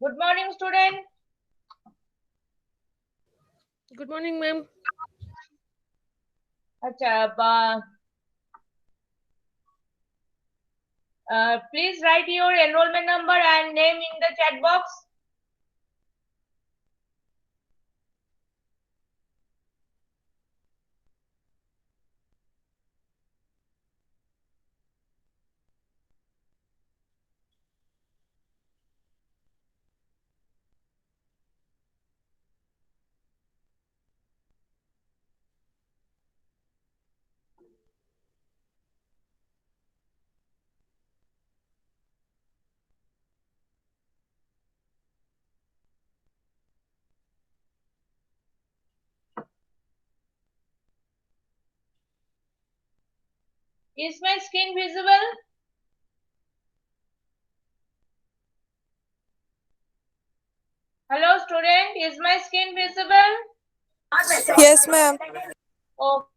Good morning, student. Good morning, ma'am. Please write your enrollment number and name in the chat box. Is my screen visible? Hello, student. Is my screen visible? Yes, ma'am. Okay.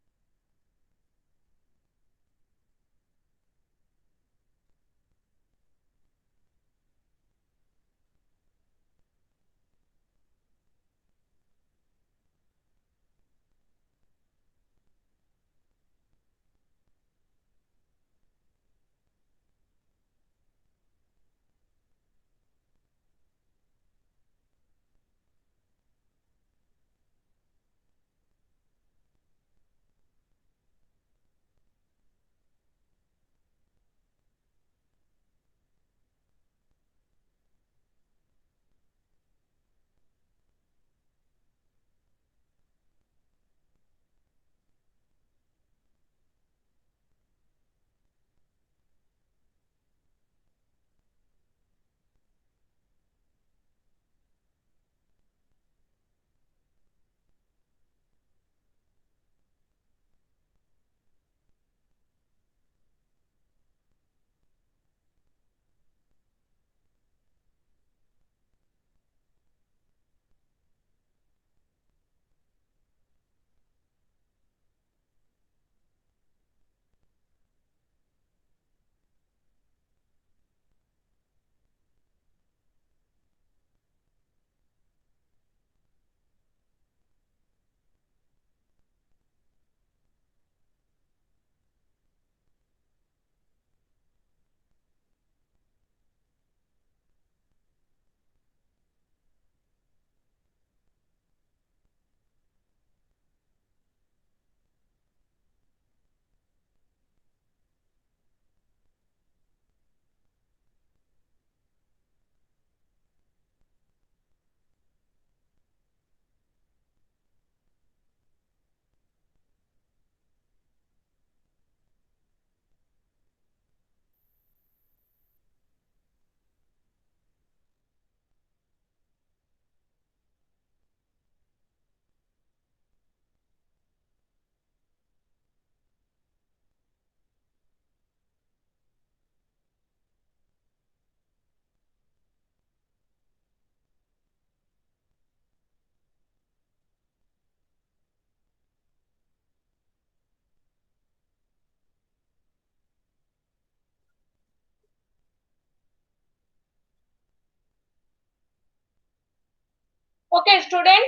Okay, student.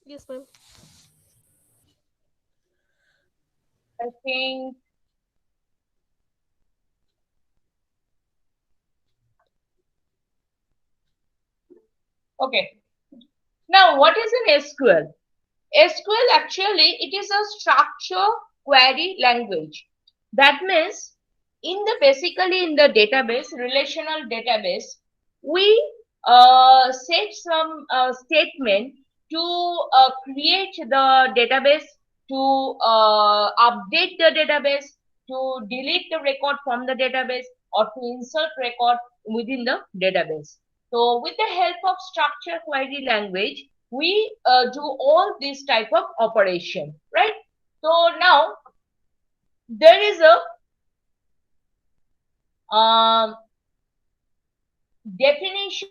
Yes, ma'am. I think okay. Now, what is an SQL? SQL actually it is a structure query language. That means in the basically in the database, relational database, we set some statement to create the database, to update the database, to delete the record from the database, or to insert record within the database. So with the help of structure query language, we do all this type of operation, right? So now there is a definition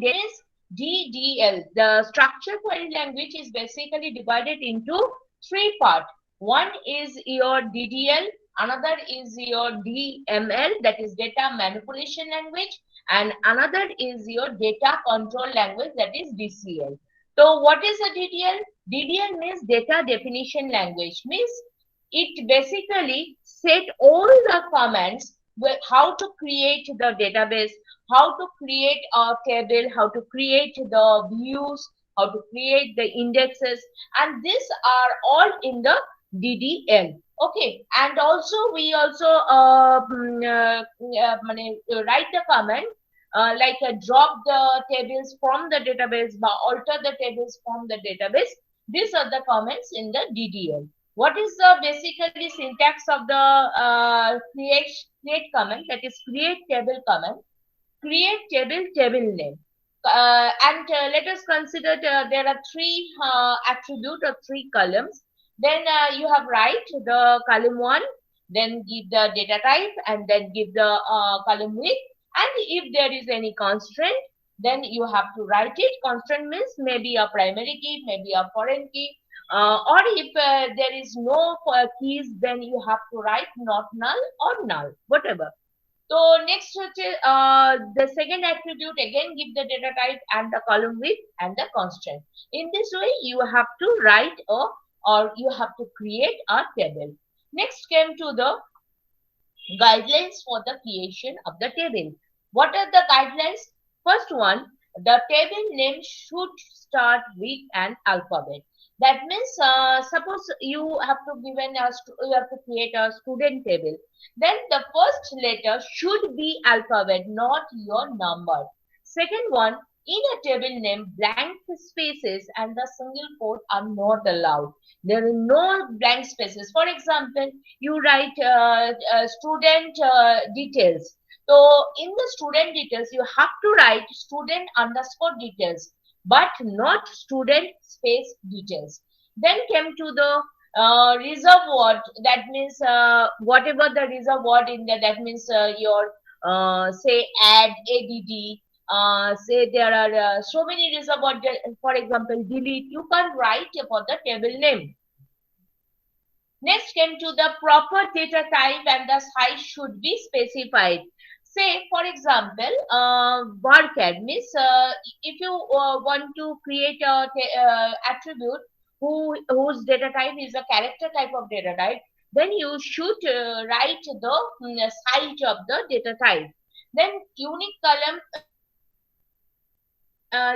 is DDL. The structure query language is basically divided into three parts. One is your DDL, another is your DML, that is data manipulation language, and another is your data control language, that is DCL. So what is a DDL? DDL means data definition language, means it basically set all the commands with how to create the database, how to create a table, how to create the views, how to create the indexes, and these are all in the DDL. Okay, and also we also write the command like drop the tables from the database, alter the tables from the database. These are the comments in the DDL. What is the basically syntax of the create command? That is create table command. Create table name. Let us consider there are three attribute or three columns. Then you have write the column 1, then give the data type, and then give the column width. And if there is any constraint, then you have to write it. Constraint means maybe a primary key, maybe a foreign key, or if there is no keys, then you have to write not null or null, whatever. So next, the second attribute, again give the data type and the column width and the constant. In this way, you have to write or you have to create a table. Next came to the guidelines for the creation of the table. What are the guidelines? First one, the table name should start with an alphabet. That means, suppose you have to you have to create a student table. Then the first letter should be alphabet, not your number. Second one, in a table name, blank spaces and the single quote are not allowed. There are no blank spaces. For example, you write student details. So in the student details, you have to write student underscore details, but not student space details. Then came to the reserve word. That means whatever the reserve word in there, that means your say add, add, say there are so many reserve words. For example, delete. You can write for the table name. Next came to the proper data type and the size should be specified. Say, for example, varchar means if you want to create a attribute whose data type is a character type of data type, then you should write the size of the data type. Then unique column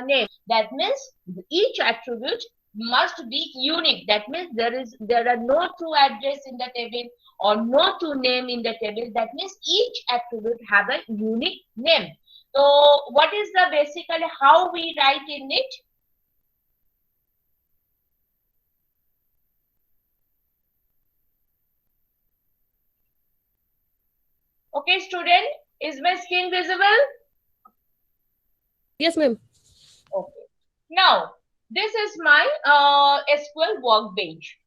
name. That means each attribute must be unique. That means there are no two address in the table or no two name in the table. That means each attribute have a unique name. So what is the basically how we write in it? Okay, student, is my screen visible? Yes, ma'am. Okay. Now, this is my SQL workbench.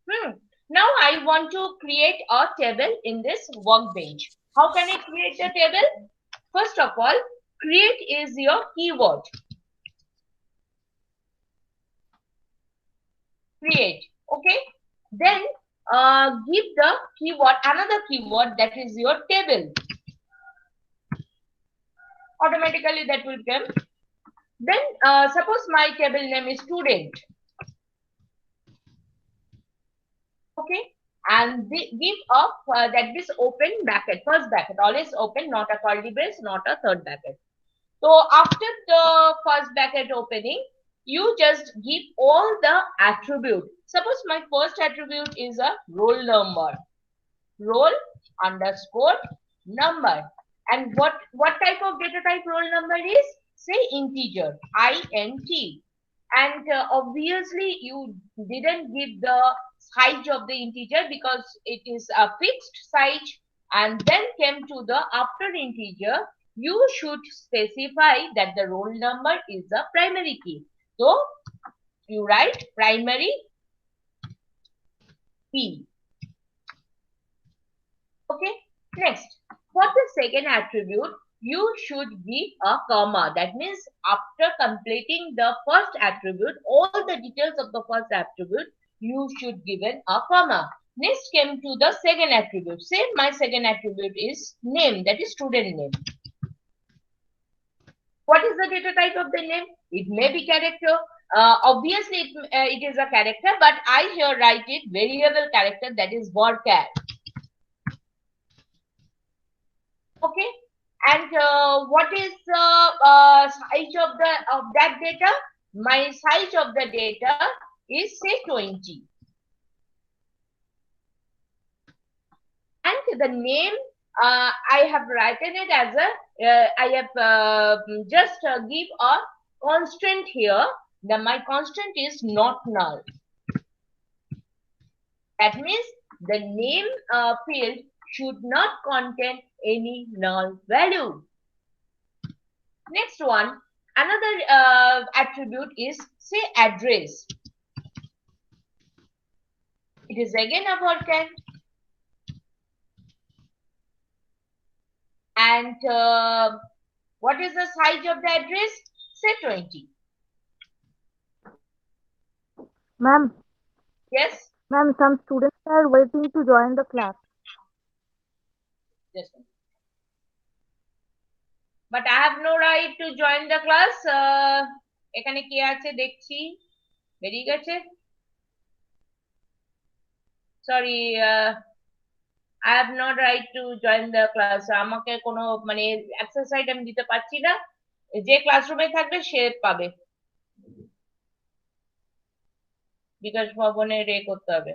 Now, I want to create a table in this workbench. How can I create the table? First of all, create is your keyword. Create. Okay. Then give the keyword, another keyword, that is your table. Automatically that will come. Then suppose my table name is student. Okay, and give up that this open bracket, first bracket, always open, not a curly brace, not a third bracket. So after the first bracket opening, you just give all the attribute. Suppose my first attribute is a roll number, roll underscore number. And what type of data type roll number is? Say integer, int. And obviously you didn't give the size of the integer because it is a fixed size. And then came to the after integer, you should specify that the roll number is a primary key. So you write primary key. Okay, next, for the second attribute, you should give a comma. That means after completing the first attribute, all the details of the first attribute, you should give a comma. Next came to the second attribute. Say my second attribute is name, that is student name. What is the data type of the name? It may be character. Obviously, it is a character, but I here write it variable character, that is varchar. Okay. And what is size of that data? My size of the data is say 20. And the name, I have written it as a, I have just give a constant here. My constant is not null. That means the name field should not contain any null value. Next one, another attribute is say address. It is again a varchar. And what is the size of the address? Say 20. Ma'am, Yes? ma'am, some students are waiting to join the class. Yes. But I have no right to join the class. এখানে কি আছে দেখছি বেরিয়ে গেছে sorry I have not right to join the class. আমাকে কোনো মানে access right আমি দিতে পারছি না যে ক্লাসরুমে থাকবে সে পাবে বিকাশ ভবনে রে করতে হবে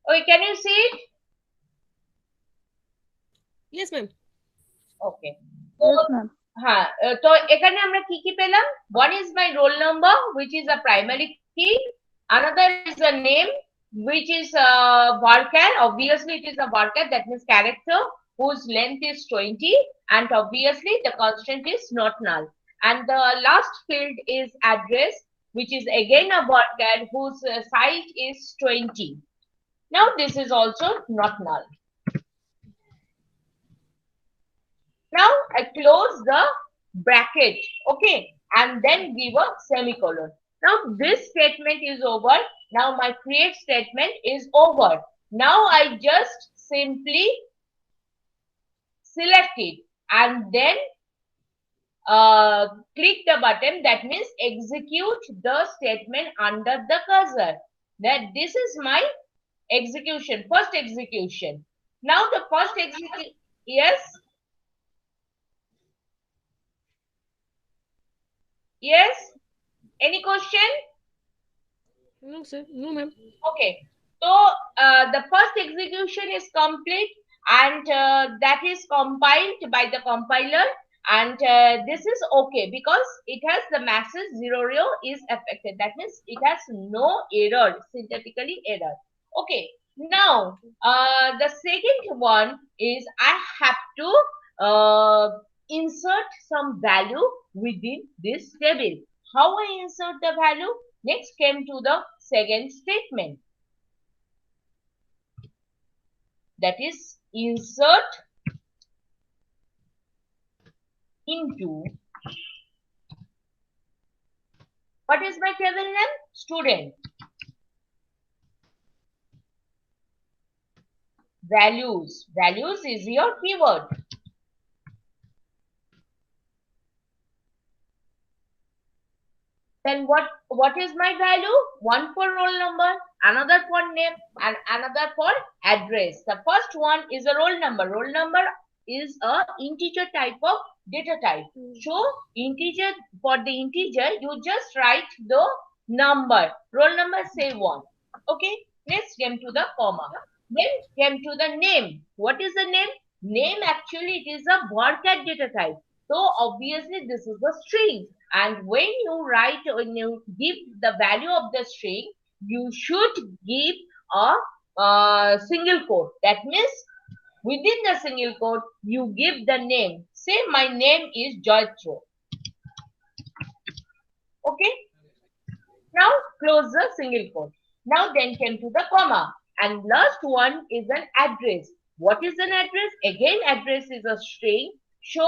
Okay, can you see it? Yes, ma'am. Okay. Yes, ma'am. হ্যাঁ তো এখানে আমরা কি কি পেলাম one is my roll number which is a primary key another is a name which is varchar obviously it is a varchar that means character whose length is 20 and obviously the constant is not null and the last field is address which is again a varchar whose size is 20 now this is also not null. Now I close the bracket, okay, and then give a semicolon. Now this statement is over. Now my create statement is over. Now I just simply select it and then click the button that means execute the statement under the cursor. That this is my execution, first execution. Now the first execution, yes. Yes? Any question? No, sir. No, ma'am. Okay. So the first execution is complete and that is compiled by the compiler and this is okay because it has the message 0 row is affected. That means it has no error, synthetically error. Okay. Now the second one is I have to insert some value within this table. How I insert the value? Next came to the second statement. That is insert into. What is my table name? Student. Values. Values is your keyword. Then what is my value? One for roll number, another for name, and another for address. The first one is a roll number. Roll number is a integer type of data type. So integer, for the integer, you just write the number. Roll number say 1. Okay. Next came to the comma. Then came to the name. What is the name? Name actually it is a varchar data type. So obviously this is the string. And when you write, when you give the value of the string, you should give a single quote. That means within the single quote, you give the name. Say my name is Joytro. Okay. Now close the single quote. Now then came to the comma. And last one is an address. What is an address? Again, address is a string. So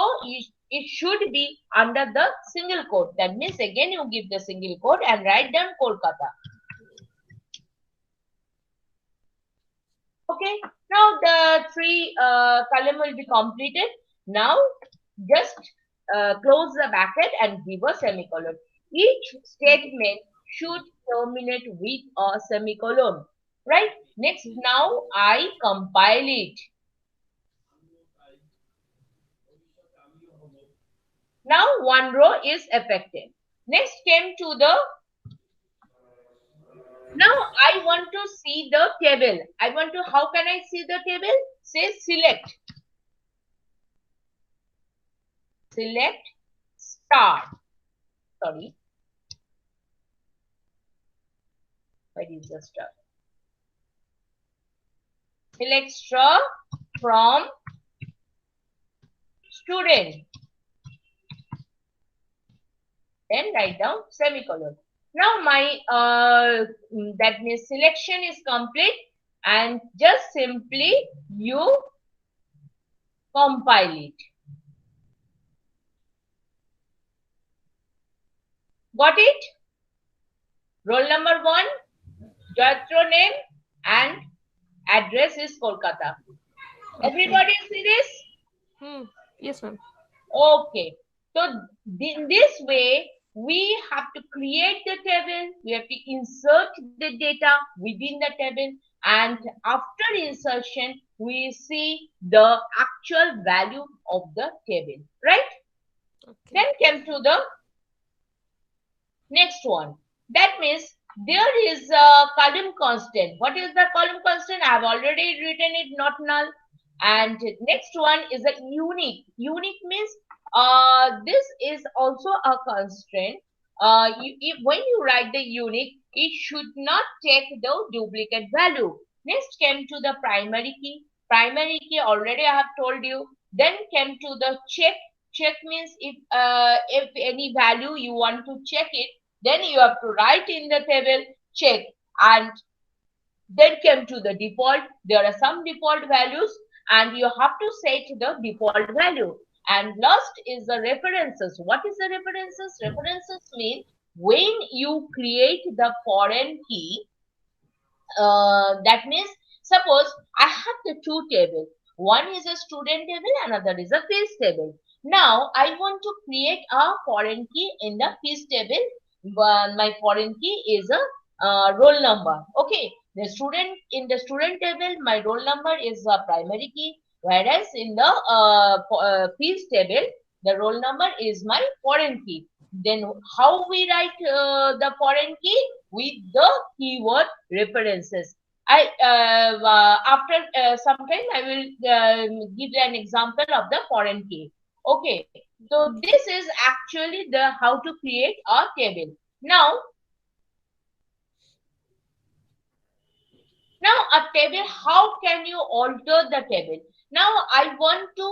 it should be under the single quote. That means again you give the single quote and write down Kolkata. Okay. Now the three column will be completed. Now just close the bracket and give a semicolon. Each statement should terminate with a semicolon. Right? Next, now I compile it. Now one row is affected. Next came to the, now I want to see the table. I want to, how can I see the table? Say select. Select star. Sorry. Where is the star? Select star from student. Then write down semicolon. Now my that means selection is complete, and just simply you compile it. Got it? Roll number 1, Jayatro name and address is Kolkata. Everybody see this? Yes, ma'am. Okay. So in this way, we have to create the table. We have to insert the data within the table. And after insertion, we see the actual value of the table. Right? Okay. Then came to the next one. That means there is a column constant. What is the column constant? I have already written it, not null. And next one is a unique. Unique means this is also a constraint. When you write the unique, it should not take the duplicate value. Next came to the primary key. Primary key already I have told you. Then came to the check. Check means if any value you want to check it, then you have to write in the table check. And then came to the default. There are some default values and you have to set the default value. And last is the references. What is the references? References mean when you create the foreign key, that means suppose I have the two tables. One is a student table, another is a fees table. Now I want to create a foreign key in the fees table. My foreign key is a roll number. Okay, the student in the student table, my roll number is a primary key, whereas in the fees table, the roll number is my foreign key. Then how we write the foreign key? With the keyword references. After some time I will give an example of the foreign key. Okay, so this is actually the how to create a table. Now a table, how can you alter the table? Now I want to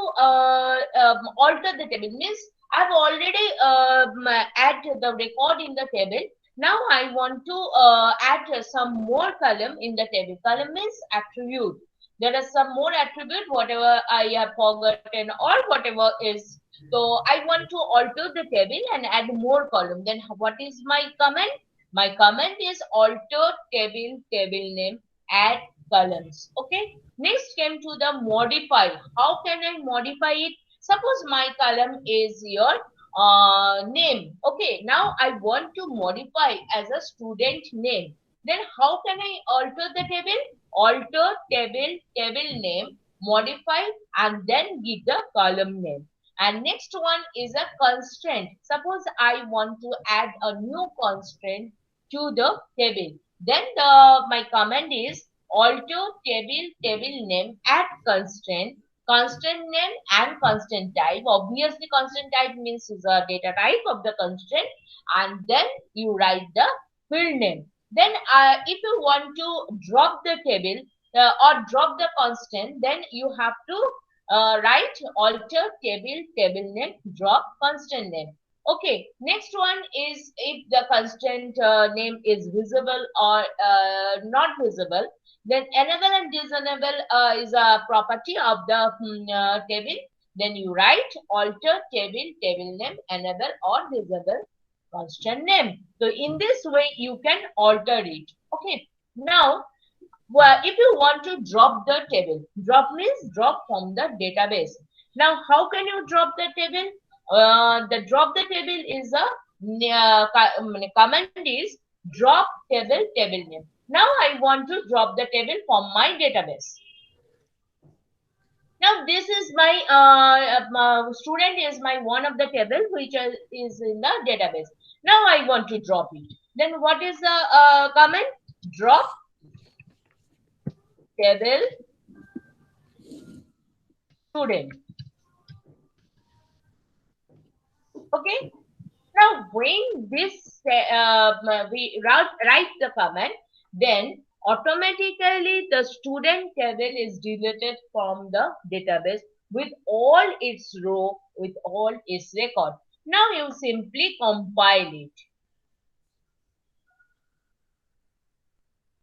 alter the table, means I've already add the record in the table. Now I want to add some more column in the table. Column means attribute. There are some more attribute, whatever I have forgotten or whatever is. So I want to alter the table and add more column. Then what is my comment? My comment is alter table name, add columns. Okay. Next came to the modify. How can I modify it? Suppose my column is your name. Okay. Now I want to modify as a student name. Then how can I alter the table? Alter table name, modify, and then give the column name. And next one is a constraint. Suppose I want to add a new constraint to the table. Then my command is alter table name, add constraint, constraint name and constraint type. Obviously constraint type means is a data type of the constraint, and then you write the field name. Then if you want to drop the table or drop the constant, then you have to write alter table name, drop constant name. Okay, next one is if the constant name is visible or not visible, then enable and disable is a property of the table. Then you write alter table name, enable or disable constant name. So in this way, you can alter it. Okay, now well, if you want to drop the table, drop means drop from the database. Now, how can you drop the table? The drop the table is a command is drop table name. Now, I want to drop the table from my database. Now, this is my student is my one of the table which is in the database. Now, I want to drop it. Then, what is the command? Drop table student. Okay. Now, when this we write the command, then automatically the student table is deleted from the database with all its row, with all its record. Now you simply compile it.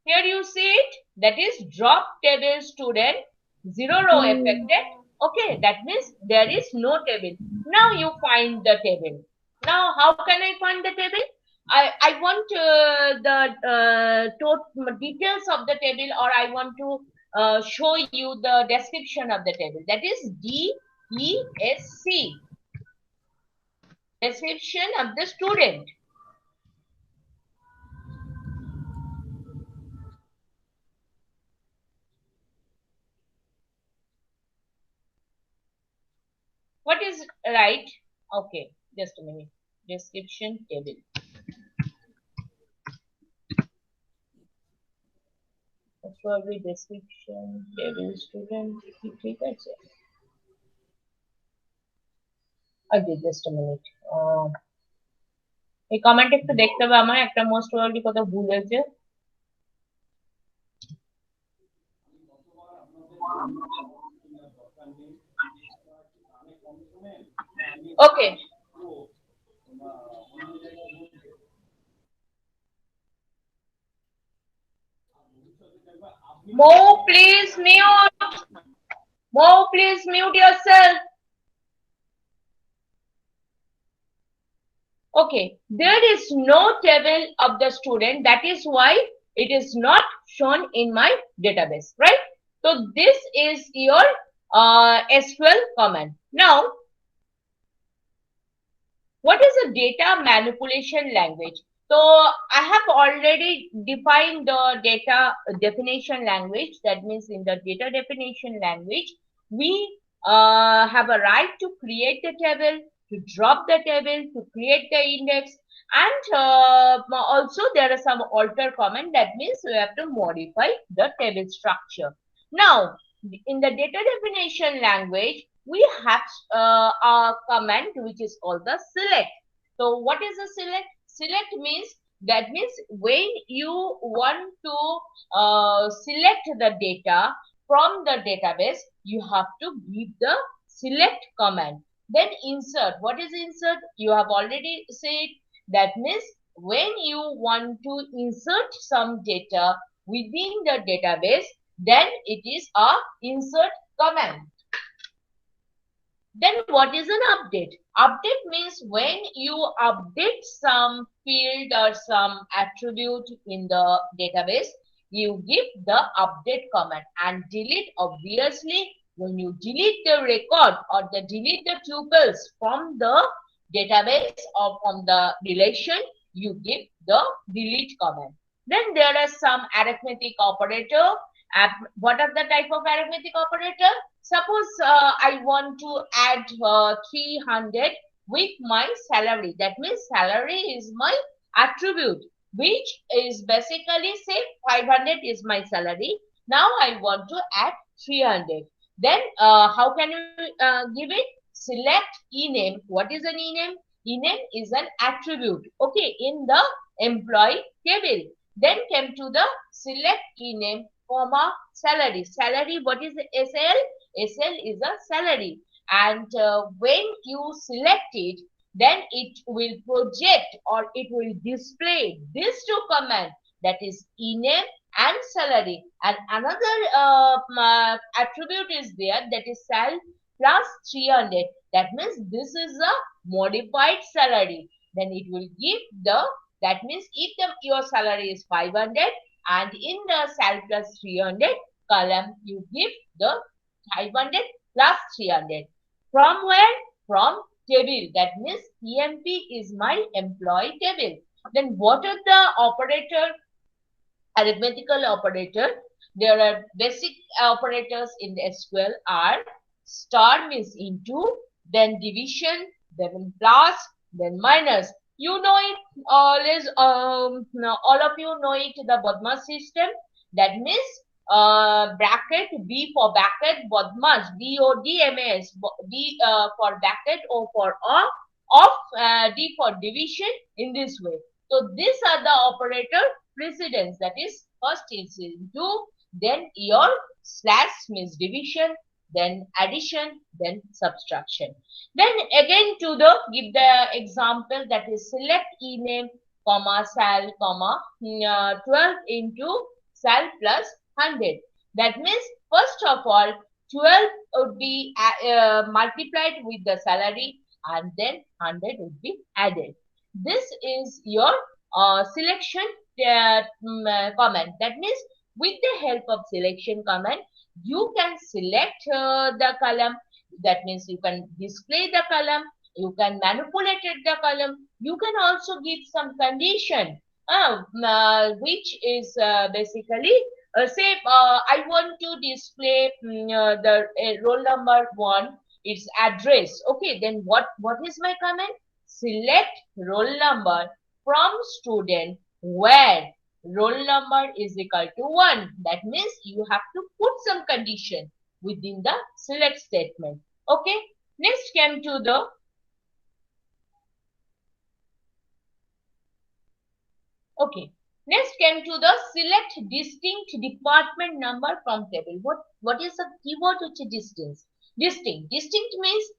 Here you see it. That is drop table student, 0 row affected. Okay, that means there is no table. Now you find the table. Now, how can I find the table? I want the details of the table, or I want to show you the description of the table. That is DESC, description of the student. What is right? Okay, just a minute. Description table. Probably description table student. ঠিক আছে আগে just a minute. এই comment একটু দেখতে হবে আমার একটা most probably কোথাও ভুল হয়েছে ওকে Mo, please mute. Mo, please mute yourself. Okay, there is no table of the student. That is why it is not shown in my database, right? So this is your SQL command. Now, what is a data manipulation language? So I have already defined the data definition language. That means in the data definition language, we have a right to create the table, to drop the table, to create the index, and also there are some alter command. That means we have to modify the table structure. Now, in the data definition language, we have a command which is called the select. So what is a select? Select means that means when you want to select the data from the database, you have to give the select command. Then insert. What is insert? You have already said. That means when you want to insert some data within the database, then it is a insert command. Then what is an update? Update means when you update some field or some attribute in the database, you give the update command. And delete, obviously, when you delete the record or delete the tuples from the database or from the relation, you give the delete command. Then there are some arithmetic operator. What are the type of arithmetic operator? Suppose I want to add 300 with my salary. That means salary is my attribute, which is basically say 500 is my salary. Now I want to add 300. Then how can you give it? Select ename. What is an ename? Ename is an attribute. Okay, in the employee table. Then came to the select ename, comma salary. Salary, what is the SL? SL is a salary. And when you select it, then it will project or it will display these two commands, that is ename and salary. And another attribute is there, that is sal plus 300. That means this is a modified salary. Then it will give the, that means if your salary is 500 and in the sal plus 300 column you give the 500 plus 300. From where? From table. That means EMP is my employee table. Then what are the operator, arithmetical operator? There are basic operators in SQL are star means into, then division, then plus, then minus. You know it always, all of you know it, the Bodmas system. That means bracket, B for bracket, Bodmas, BODMAS, D for bracket, O for off, D for division, in this way. So these are the operator precedence, that is first is into, then your slash means division, then addition, then subtraction. Then again to the, give the example, that is select ename, comma, sal, comma, 12 into sal plus 100. That means first of all, 12 would be multiplied with the salary and then 100 would be added. This is your selection command. That means with the help of selection command, you can select the column. That means you can display the column, you can manipulate the column, you can also give some condition, which is basically, say I want to display the roll number 1, its address. Okay, then what is my command? Select roll number from student where roll number is equal to 1. That means you have to put some condition within the select statement. Okay. Next came to the Next came to the select distinct department number from table. What is the keyword which is distance? Distinct. Distinct means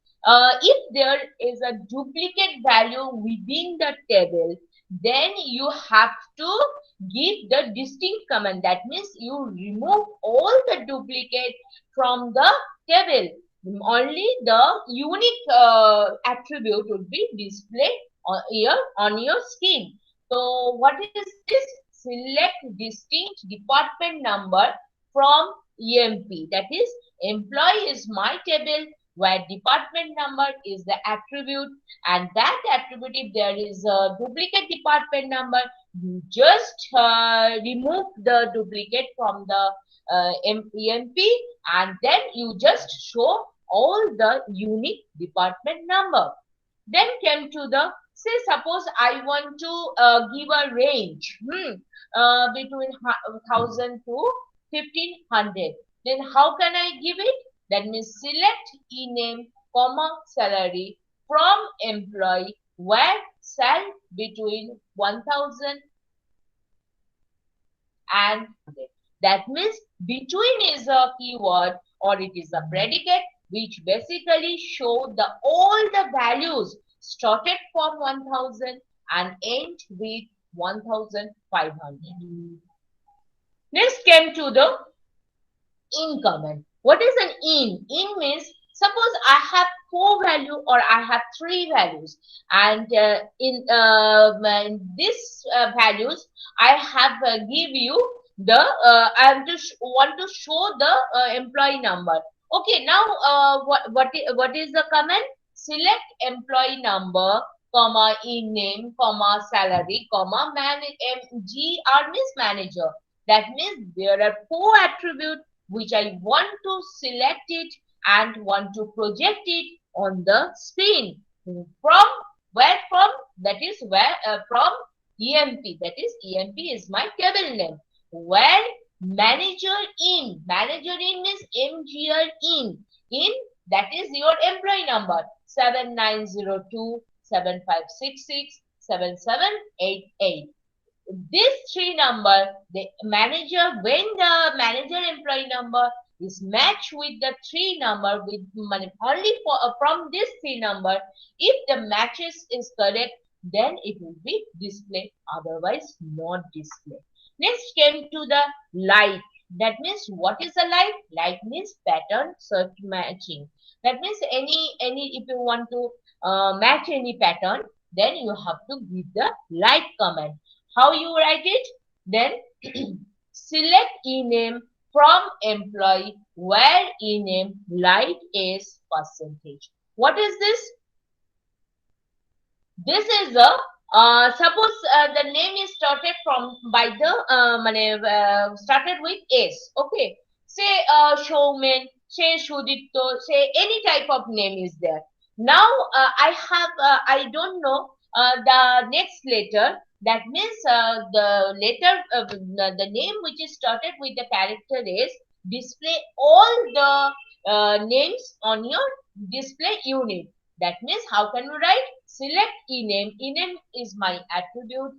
if there is a duplicate value within the table, then you have to give the distinct command. That means you remove all the duplicate from the table. Only the unique attribute would be displayed on your screen. So what is this? Select distinct department number from EMP. That is, employee is my table where department number is the attribute, and that attribute, if there is a duplicate department number, you just remove the duplicate from the EMP and then you just show all the unique department number. Then came to the, say suppose I want to give a range between 1000 to 1500. Then how can I give it? That means select ename, comma, salary from employee where sal between 1000 and 100. That means between is a keyword or it is a predicate which basically show the all the values started from 1000 and end with 1500. Next came to the in command. What is an in? In means suppose I have 4 value or I have 3 values, and in this values I have give you the I want to show the employee number. Okay, now what is the command? Select employee number, comma, in name, comma, salary, comma, MGR means manager. That means there are 4 attributes which I want to select it and want to project it on the screen. From where? From, that is where from EMP. That is EMP is my table name. Where manager in means MGR in that is your employee number 7902 7566 7788. These 3 number, the manager, when the manager employee number is matched with the three number with only from this three number. If the matches is correct, then it will be displayed, otherwise not displayed. Next came to the like. That means what is a like? Like means pattern search matching. That means any if you want to match any pattern, then you have to give the like command. How you write it? Then select ename from employee where ename like is percentage. What is this? This is a suppose the name is started from by the started with S. Okay, say Showman, say Shuditto, say any type of name is there. Now I don't know the next letter. That means the letter the name which is started with the character is display all the names on your display unit. That means how can we write? Select ename. Ename is my attribute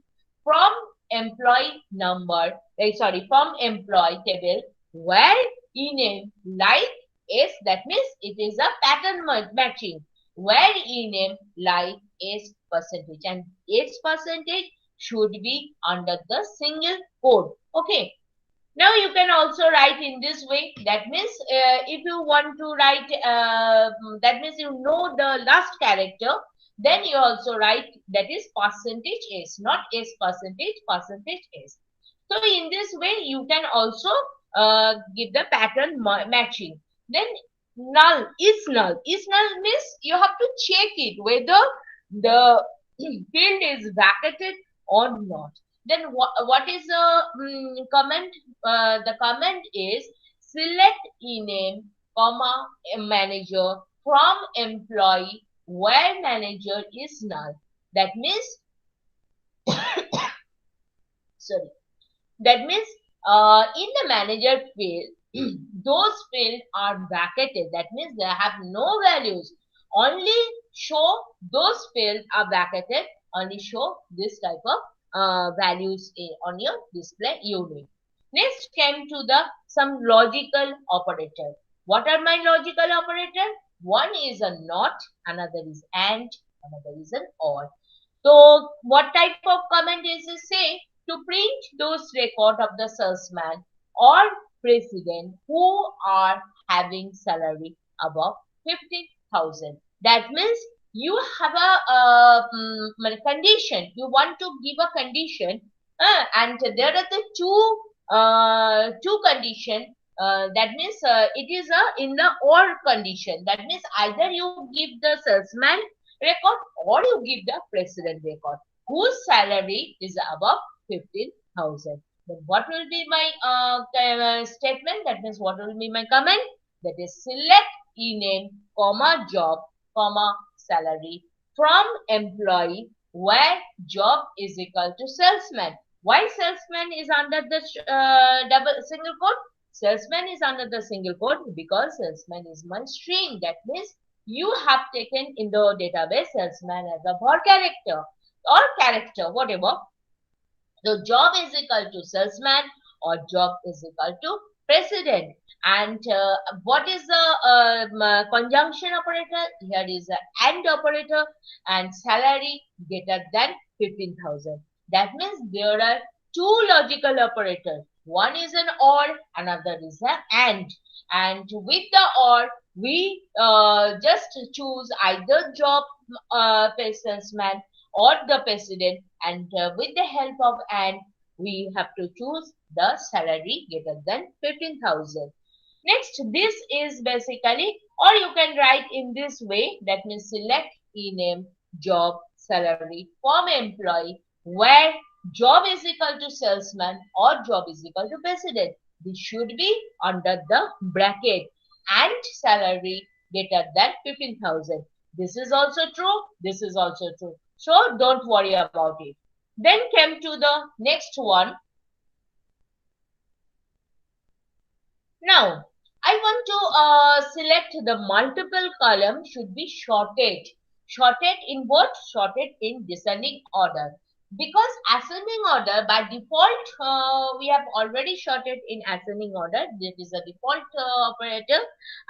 from employee number. Sorry, from employee table where ename like is. That means it is a pattern matching. Where ename like is percentage, and its percentage should be under the single quote. Okay. Now you can also write in this way. That means if you want to write, that means you know the last character, then you also write that is percentage is, not is percentage, percentage is. So in this way, you can also give the pattern matching. Then null is null. Is null means you have to check it whether the field is vacated or not. Then what is the comment? The comment is select ename, comma, manager from employee where manager is null. That means, sorry, that means in the manager field, those fields are bracketed. That means they have no values. Only show those fields are bracketed. Only show this type of values on your display unit. Next came to the some logical operator. What are my logical operator? One is a not, another is and, another is an or. So what type of comment is it say? To print those record of the salesman or president who are having salary above 50,000. That means you have a condition. You want to give a condition, and there are the two condition. That means it is a in the or condition. That means either you give the salesman record or you give the president record whose salary is above 15,000. Then what will be my statement? That means what will be my comment? That is select ename, comma job, comma salary from employee where job is equal to salesman. Why salesman is under the double single quote? Salesman is under the single quote because salesman is my string. That means you have taken in the database salesman as a for character or character, whatever. So job is equal to salesman or job is equal to president. And what is the conjunction operator? Here is the AND operator, and salary greater than 15,000. That means there are two logical operators. One is an OR, another is an AND. And with the OR, we just choose either job salesman or the president, and with the help of AND, we have to choose the salary greater than 15,000. Next, this is basically, or you can write in this way, that means select ename, job, salary from employee where job is equal to salesman or job is equal to president. This should be under the bracket and salary greater than 15,000. This is also true. This is also true. So don't worry about it. Then came to the next one. Now, I want to select the multiple column should be sorted. Sorted in what? Sorted in descending order. Because ascending order by default, we have already sorted in ascending order. That is a default operator,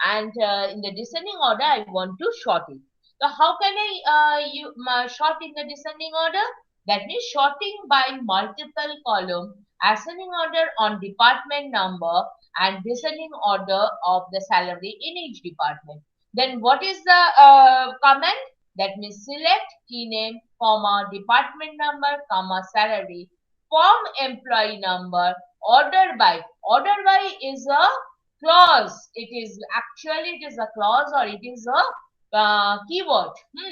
and in the descending order, I want to sort it. So how can I sort in the descending order? That means sorting by multiple column, ascending order on department number, and descending order of the salary in each department. Then what is the command? That means select key name, comma, department number, comma, salary, from employee number, order by. Order by is a clause. It is a clause, or it is a keyword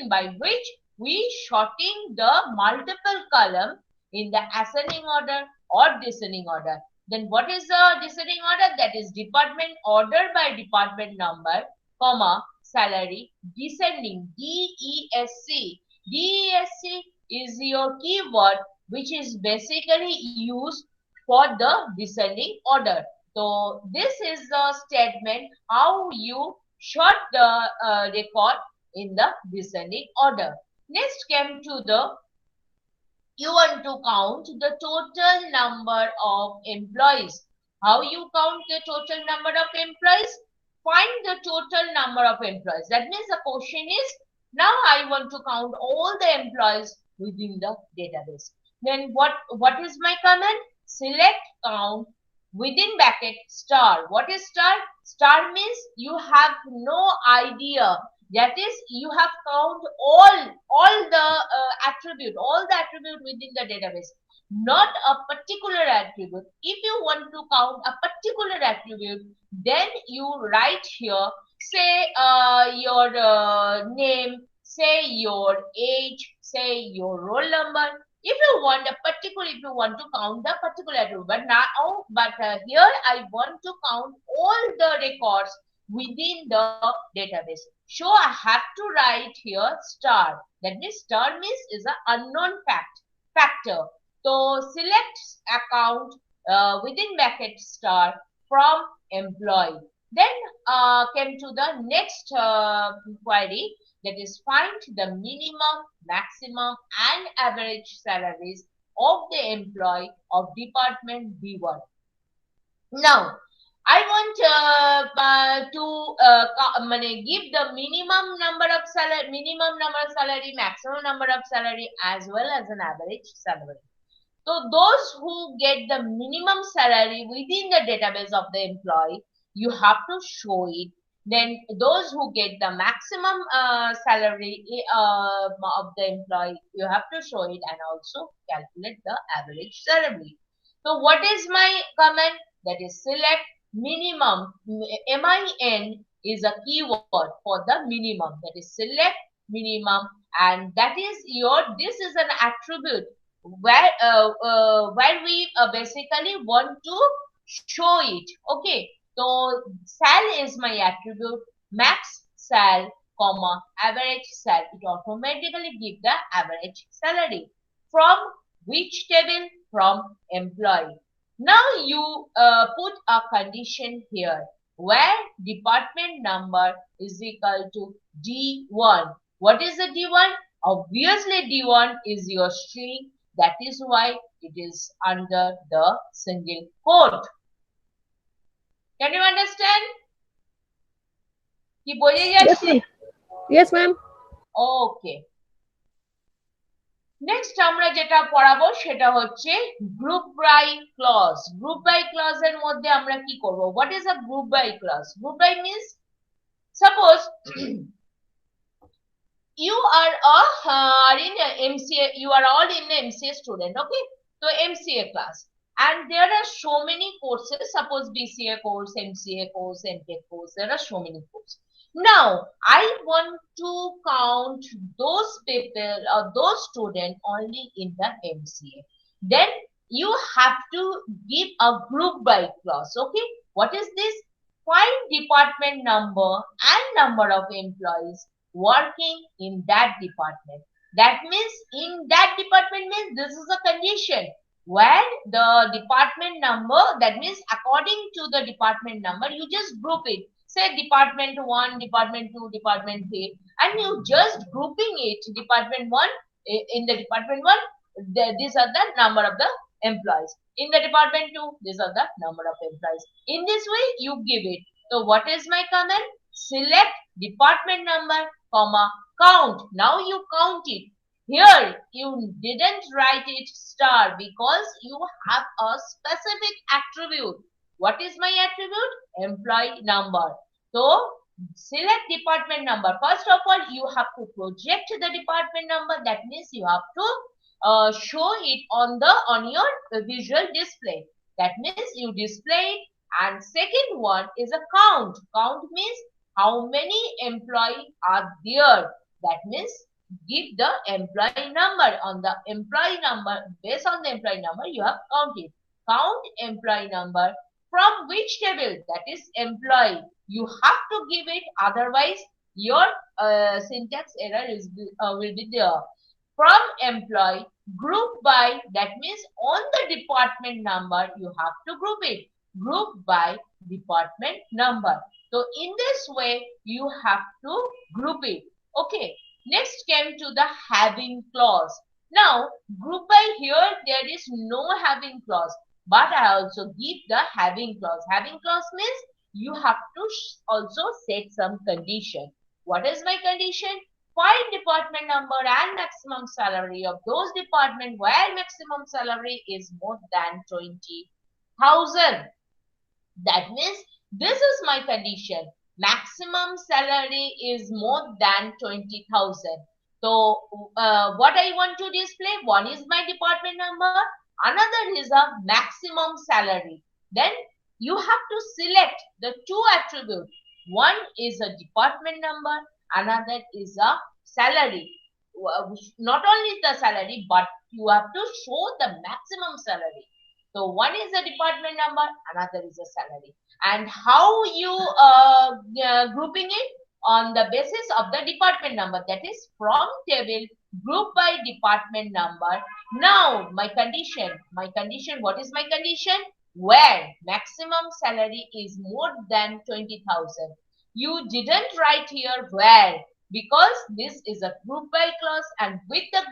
by which we shorting the multiple column in the ascending order or descending order. Then what is the descending order? That is department order by department number, comma, salary, descending, DESC. DESC is your keyword which is basically used for the descending order. So this is the statement how you sort the record in the descending order. Next came to the, you want to count the total number of employees. How you count the total number of employees? Find the total number of employees. That means the question is, now I want to count all the employees within the database. Then what is my command? Select count within bracket star. What is star? Star means you have no idea. That is, you have count all the all the attribute within the database, not a particular attribute. If you want to count a particular attribute, then you write here, say your name, say your age, say your roll number. If you want to count the particular attribute, but here I want to count all the records within the database. So I have to write here star. That means star means is an unknown factor. So select account within bracket star from employee. Then came to the next query, that is find the minimum, maximum and average salaries of the employee of department B1. Now, I want to give the minimum number of salary, maximum number of salary, as well as an average salary. So those who get the minimum salary within the database of the employee, you have to show it. Then those who get the maximum salary of the employee, you have to show it and also calculate the average salary. So what is my command? That is select minimum. MIN is a keyword for the minimum. That is select minimum, and that is this is an attribute where we basically want to show it. Okay, so sal is my attribute, max sal, comma, average sal. It automatically gives the average salary. From which table? From employee. Now you put a condition here where department number is equal to D1. What is the D1? Obviously D1 is your string. That is why it is under the single quote. Can you understand? কি বোঝা যাচ্ছে? Yes, ma'am. Okay. Next আমরা যেটা পড়াবো সেটা হচ্ছে group by clause. Group by clause এর মধ্যে আমরা কি করব? What is a group by clause? Group by means suppose you are in a MCA, you are all in the MCA student, okay? So MCA class, and there are so many courses. Suppose BCA course, MCA course, MTech course. There are so many courses. Now I want to count those people or those students only in the MCA. Then you have to give a group by clause. Okay, what is this? Find department number and number of employees working in that department. That means in that department means this is a condition where the department number, that means according to the department number, you just group it. Say department 1, department 2, department 3, and you just grouping it. Department 1 in the department 1, these are the number of the employees. In the department 2, these are the number of employees. In this way, you give it. So what is my comment? Select department number, comma, count. Now you count it. Here, you didn't write it star because you have a specific attribute. What is my attribute? Employee number. So, select department number. First of all, you have to project the department number. That means you have to show it on your visual display. That means you display it. And second one is a count. Count means how many employees are there. That means give the employee number. On the employee number, based on the employee number, you have counted. Count employee number from which table? That is employee. You have to give it, otherwise your syntax error will be there. From employee, group by, that means on the department number, you have to group it. Group by department number. So in this way, you have to group it. Okay. Next came to the having clause. Now, group by here, there is no having clause. But I also give the having clause. Having clause means you have to also set some condition. What is my condition? Find department number and maximum salary of those department where maximum salary is more than 20,000. That means this is my condition. Maximum salary is more than 20,000. So what I want to display, one is my department number, another is a maximum salary. Then you have to select the two attributes. One is a department number, another is a salary. Not only the salary, but you have to show the maximum salary. So one is a department number, another is a salary. And how you grouping it? On the basis of the department number, that is from table group by department number. Now my condition, what is my condition? Where maximum salary is more than 20,000. You didn't write here where, because this is a group by clause, and with the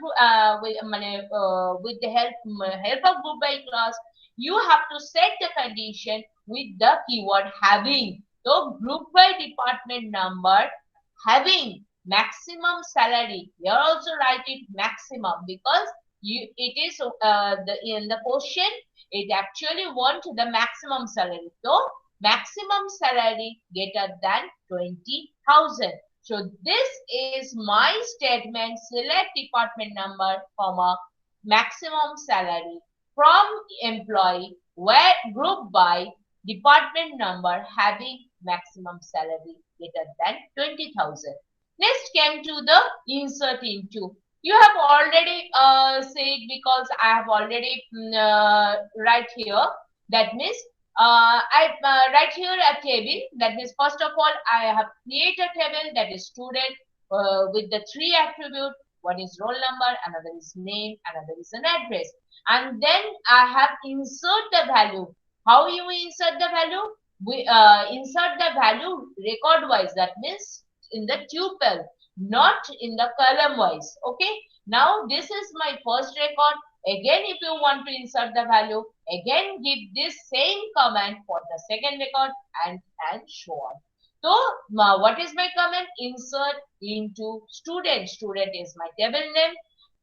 help of group by clause, you have to set the condition with the keyword having. So group by department number having maximum salary. Here also write it maximum, because it is in the question it actually want the maximum salary. So maximum salary greater than 20,000. So this is my statement. Select department number, comma, maximum salary from employee where group by department number having maximum salary greater than 20,000. Next came to the insert into. You have already said, because I have already write here. That means I write here a table. That means first of all, I have created a table that is student with the three attributes. One is roll number, another is name, another is an address. And then I have insert the value. How you insert the value? We insert the value record wise. That means in the tuple, not in the column wise. Okay. Now this is my first record. Again, if you want to insert the value, again give this same command for the second record, and so on. So what is my command? Insert into student. Student is my table name,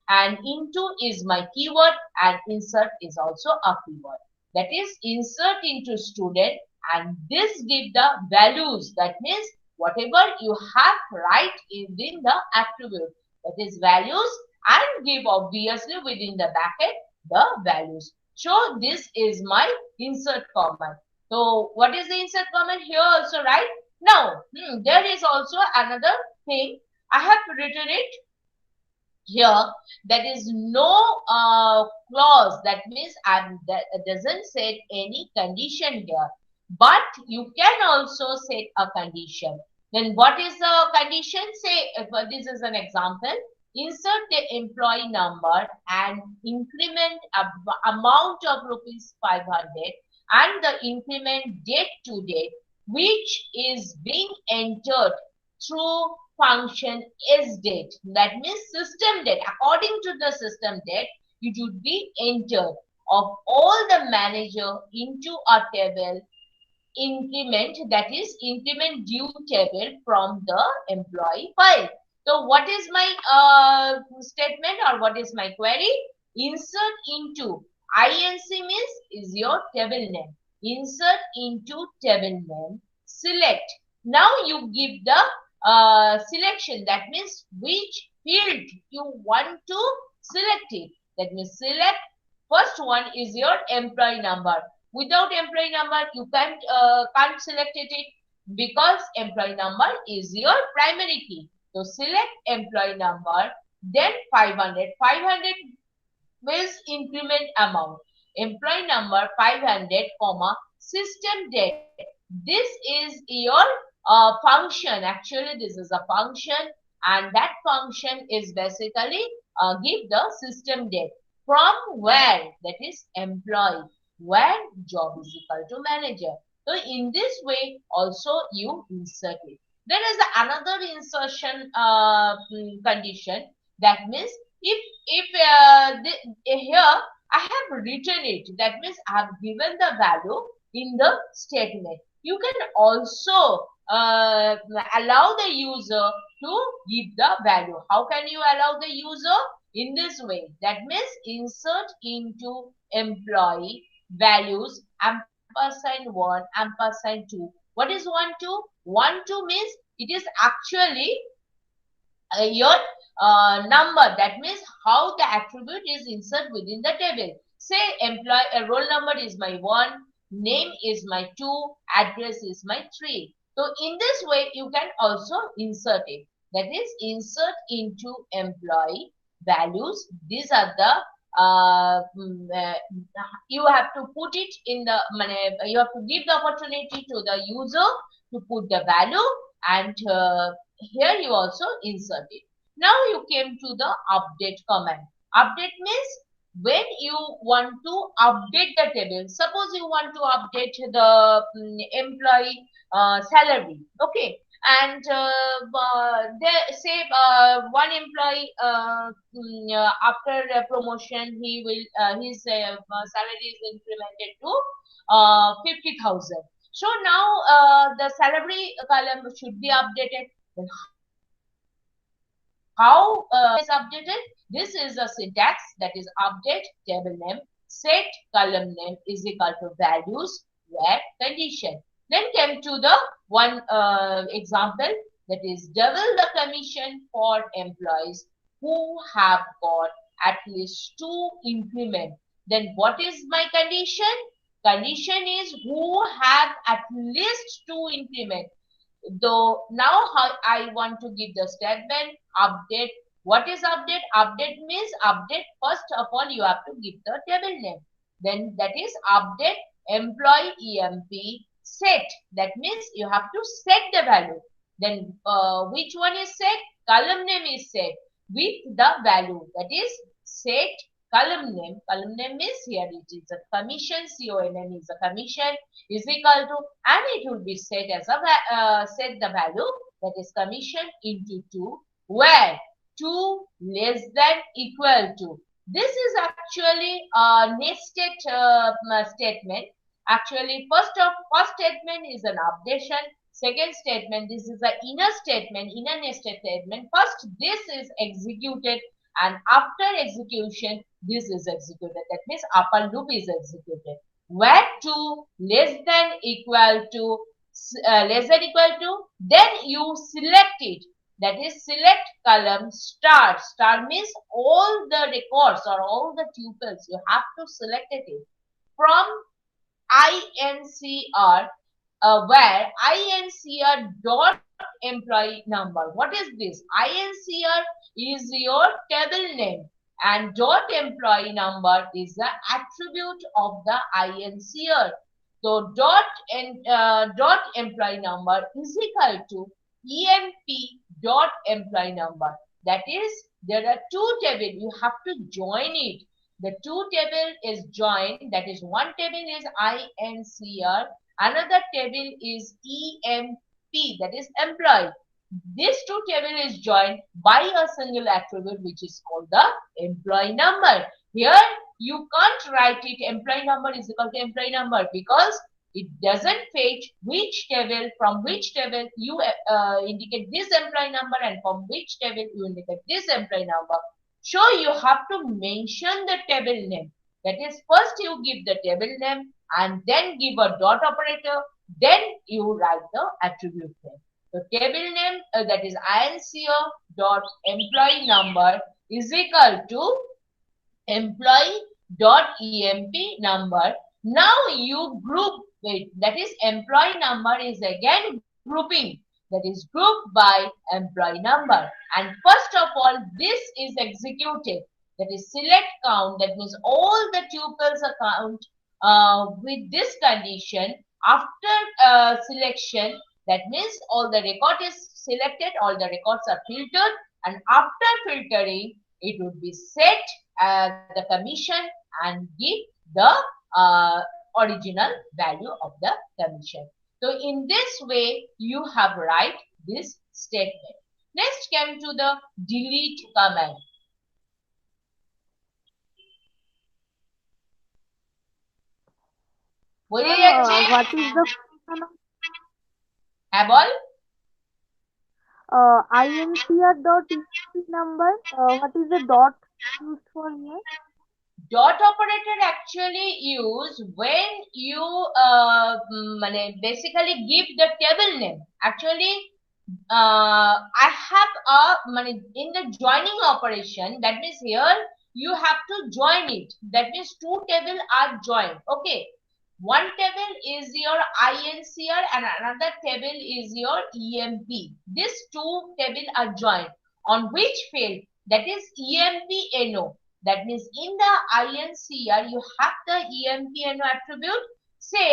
and into is my keyword, and insert is also a keyword. That is insert into student, and this give the values. That means whatever you have right within the attribute, that is values, and give obviously within the bracket the values. So this is my insert command. So what is the insert command here also, right? Now there is also another thing. I have written it here. There is no clause. That means that doesn't set any condition here. But you can also set a condition. Then what is the condition? Say, if this is an example, insert the employee number and increment amount of rupees 500 and the increment date to date, which is being entered through function is date. That means system date. According to the system date, it would be entered of all the manager into a table increment, that is increment due table from the employee file. So what is my statement or what is my query? Insert into INC means is your table name. Insert into table name. Select. Now you give the selection. That means which field you want to select it. That means select. First one is your employee number. Without employee number, you can't select it because employee number is your primary key. So select employee number, then 500. 500 means increment amount. Employee number 500, comma, system date. This is your function. Actually, this is a function, and that function is basically give the system date. From where? That is employee. Where job is equal to manager. So in this way, also you insert it. There is another insertion condition. That means if here I have written it, that means I have given the value in the statement. You can also allow the user to give the value. How can you allow the user? In this way. That means insert into employee values ampersand 1, ampersand 2. What is 1, 2? 1, 2 means it is actually your number. That means how the attribute is inserted within the table. Say employee roll number is my 1, name is my 2, address is my 3. So in this way you can also insert it. That is insert into employee values. These are the you have to put it in the you have to give the opportunity to the user to put the value, and here you also insert it. Now you came to the update command. Update means when you want to update the table. Suppose you want to update the employee salary. Okay. And they say one employee after promotion he will his salary is incremented to 50,000. So now the salary column should be updated. Then how is updated? This is a syntax, that is update table name set column name is equal to values where condition. Then came to the one example, that is double the commission for employees who have got at least 2 increment. Then what is my condition? Condition is who have at least 2 increment. Though now how I want to give the statement update. What is update? Update means update. First of all, you have to give the table name. Then that is update employee EMP set. That means you have to set the value. Then which one is set? Column name is set with the value. That is set column name. Column name is here. It is a commission. COMM is a commission is equal to, and it will be set as a set the value, that is commission into 2, where 2 less than equal to. This is actually a nested statement. Actually, first statement is an updation. Second statement, this is an inner statement, inner nested statement. First, this is executed, and after execution, this is executed. That means upper loop is executed. Where 2 less than equal to then you select it. That is select column star. Star means all the records or all the tuples you have to select it from INCR, where INCR dot employee number. What is this? INCR is your table name, and dot employee number is the attribute of the INCR. So dot employee number is equal to EMP dot employee number. That is, there are 2 tables. You have to join it. The 2 table is joined. That is, one table is INCR. Another table is EMP. That is employee. These 2 table is joined by a single attribute, which is called the employee number. Here you can't write it employee number is equal to employee number because it doesn't fetch which table, from which table you indicate this employee number and from which table you indicate this employee number. So you have to mention the table name. That is, first you give the table name and then give a dot operator, then you write the attribute name. The table name that is INCO dot employee number is equal to employee.emp number. Now you group it, that is employee number is again grouping, that is grouped by employee number. And first of all, this is executed, that is select count, that means all the tuples account with this condition. After selection, that means all the record is selected, all the records are filtered, and after filtering it would be set the commission and give the original value of the commission. So in this way you have write this statement. Next come to the delete command. বোঝা যাচ্ছে? What is the function of হ্যাঁ বল। INCR.emp number? What is the dot used for here? Dot operator actually used when you basically give the table name. Actually I have a in the joining operation, that means here you have to join it, that means two tables are joined. Okay, one table is your INCR and another table is your EMP. These two tables are joined on which field, that is EMPNO. That means in the INCR you have the EMPNO attribute. Say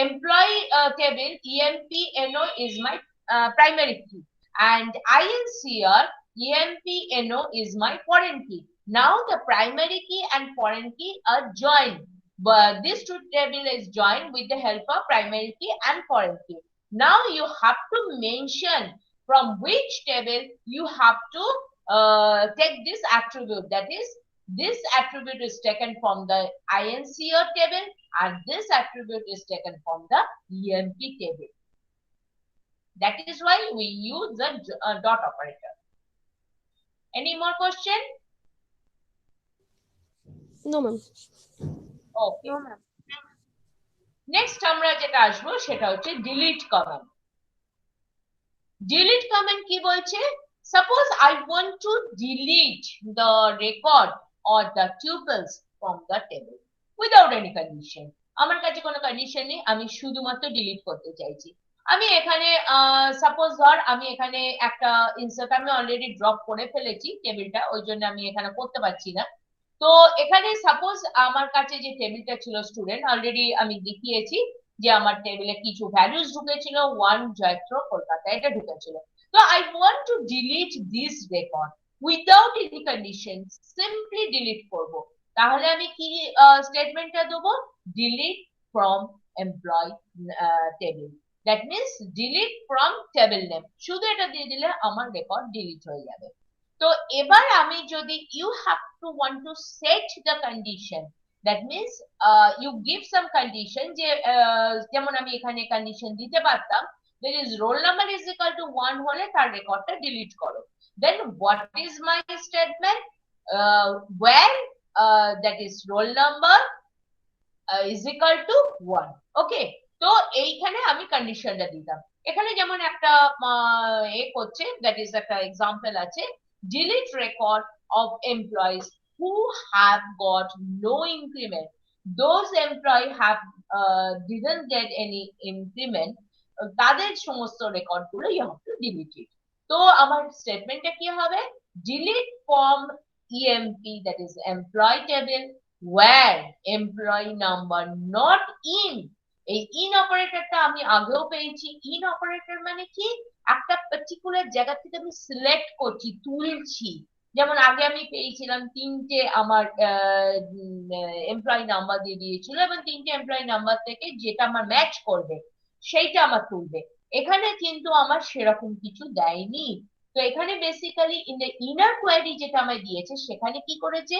employee table EMPNO is my primary key and INCR EMPNO is my foreign key. Now the primary key and foreign key are joined, but this two table is joined with the help of primary key and foreign key. Now you have to mention from which table you have to take this attribute, that is this attribute is taken from the INCR table and this attribute is taken from the EMP table. That is why we use the dot operator. Any more question? No, ma'am. Okay. No, ma'am. Next আমরা যেটা আসবো সেটা হচ্ছে delete command. Delete command কি বলছে? Suppose I want to delete the record or the tuples from the table without any condition. আমার কাছে কোনো কন্ডিশন নেই, আমি শুধুমাত্র ডিলিট করতে চাইছি। আমি এখানে সাপোজ ধর আমি এখানে একটা ইনসার্ট আমি অলরেডি ড্রপ করে ফেলেছি টেবিলটা, ওই জন্য আমি এখানে করতে পারছি না। তো এখানে সাপোজ আমার কাছে যে টেবিলটা ছিল স্টুডেন্ট, অলরেডি আমি দেখিয়েছি যে আমার টেবিলে কিছু ভ্যালুস ঢুকেছিল, 1 জয়ত্র কলকাতা এটা ঢুকেছিল। তো I want to delete this record without any condition, simply delete করব। তাহলে আমি কি স্টেটমেন্টটা দেবো? Delete from employ table, that means delete from table name. শুধু এটা দিয়ে দিলে আমার রেকর্ড ডিলিট হয়ে যাবে। তো এবার আমি যদি you have to want to set the condition, that means you give some condition, যে যেমন আমি এখানে কন্ডিশন দিতে পারতাম there is roll number is equal to 1 হলে তার রেকর্ডটা ডিলিট করো। then what is my statement? Where that is roll number is equal to 1. okay, তো এইখানে আমি কন্ডিশনটা দিতাম। এখানে যেমন একটা করছে, that is একটা এক্সাম্পল আছে, delete record of employees who have got no increment. Those employees have didn't get any increment, তাদের সমস্ত রেকর্ড গুলো you have to delete it. তো আমার স্টেটমেন্টটা কি হবে? delete from EMP, that is employee table, where employee number not in, এই in অপারেটরটা আমি আগেও পেয়েছি। ইন অপারেটর মানে কি? একটা পার্টিকুলার জায়গা থেকে আমি সিলেক্ট করছি, তুলছি। যেমন আগে আমি পেয়েছিলাম তিনটে আমার এমপ্লয়ি নাম্বার দিয়ে দিয়েছিল এবং তিনটে এমপ্লয়ি নাম্বার থেকে যেটা আমার ম্যাচ করবে সেইটা আমার তুলবে। এখানে কিন্তু আমার সেরকম কিছু দেয়নি। তো এখানে basically in the inner query যেটা আমায় দিয়েছে সেখানে কি করেছে?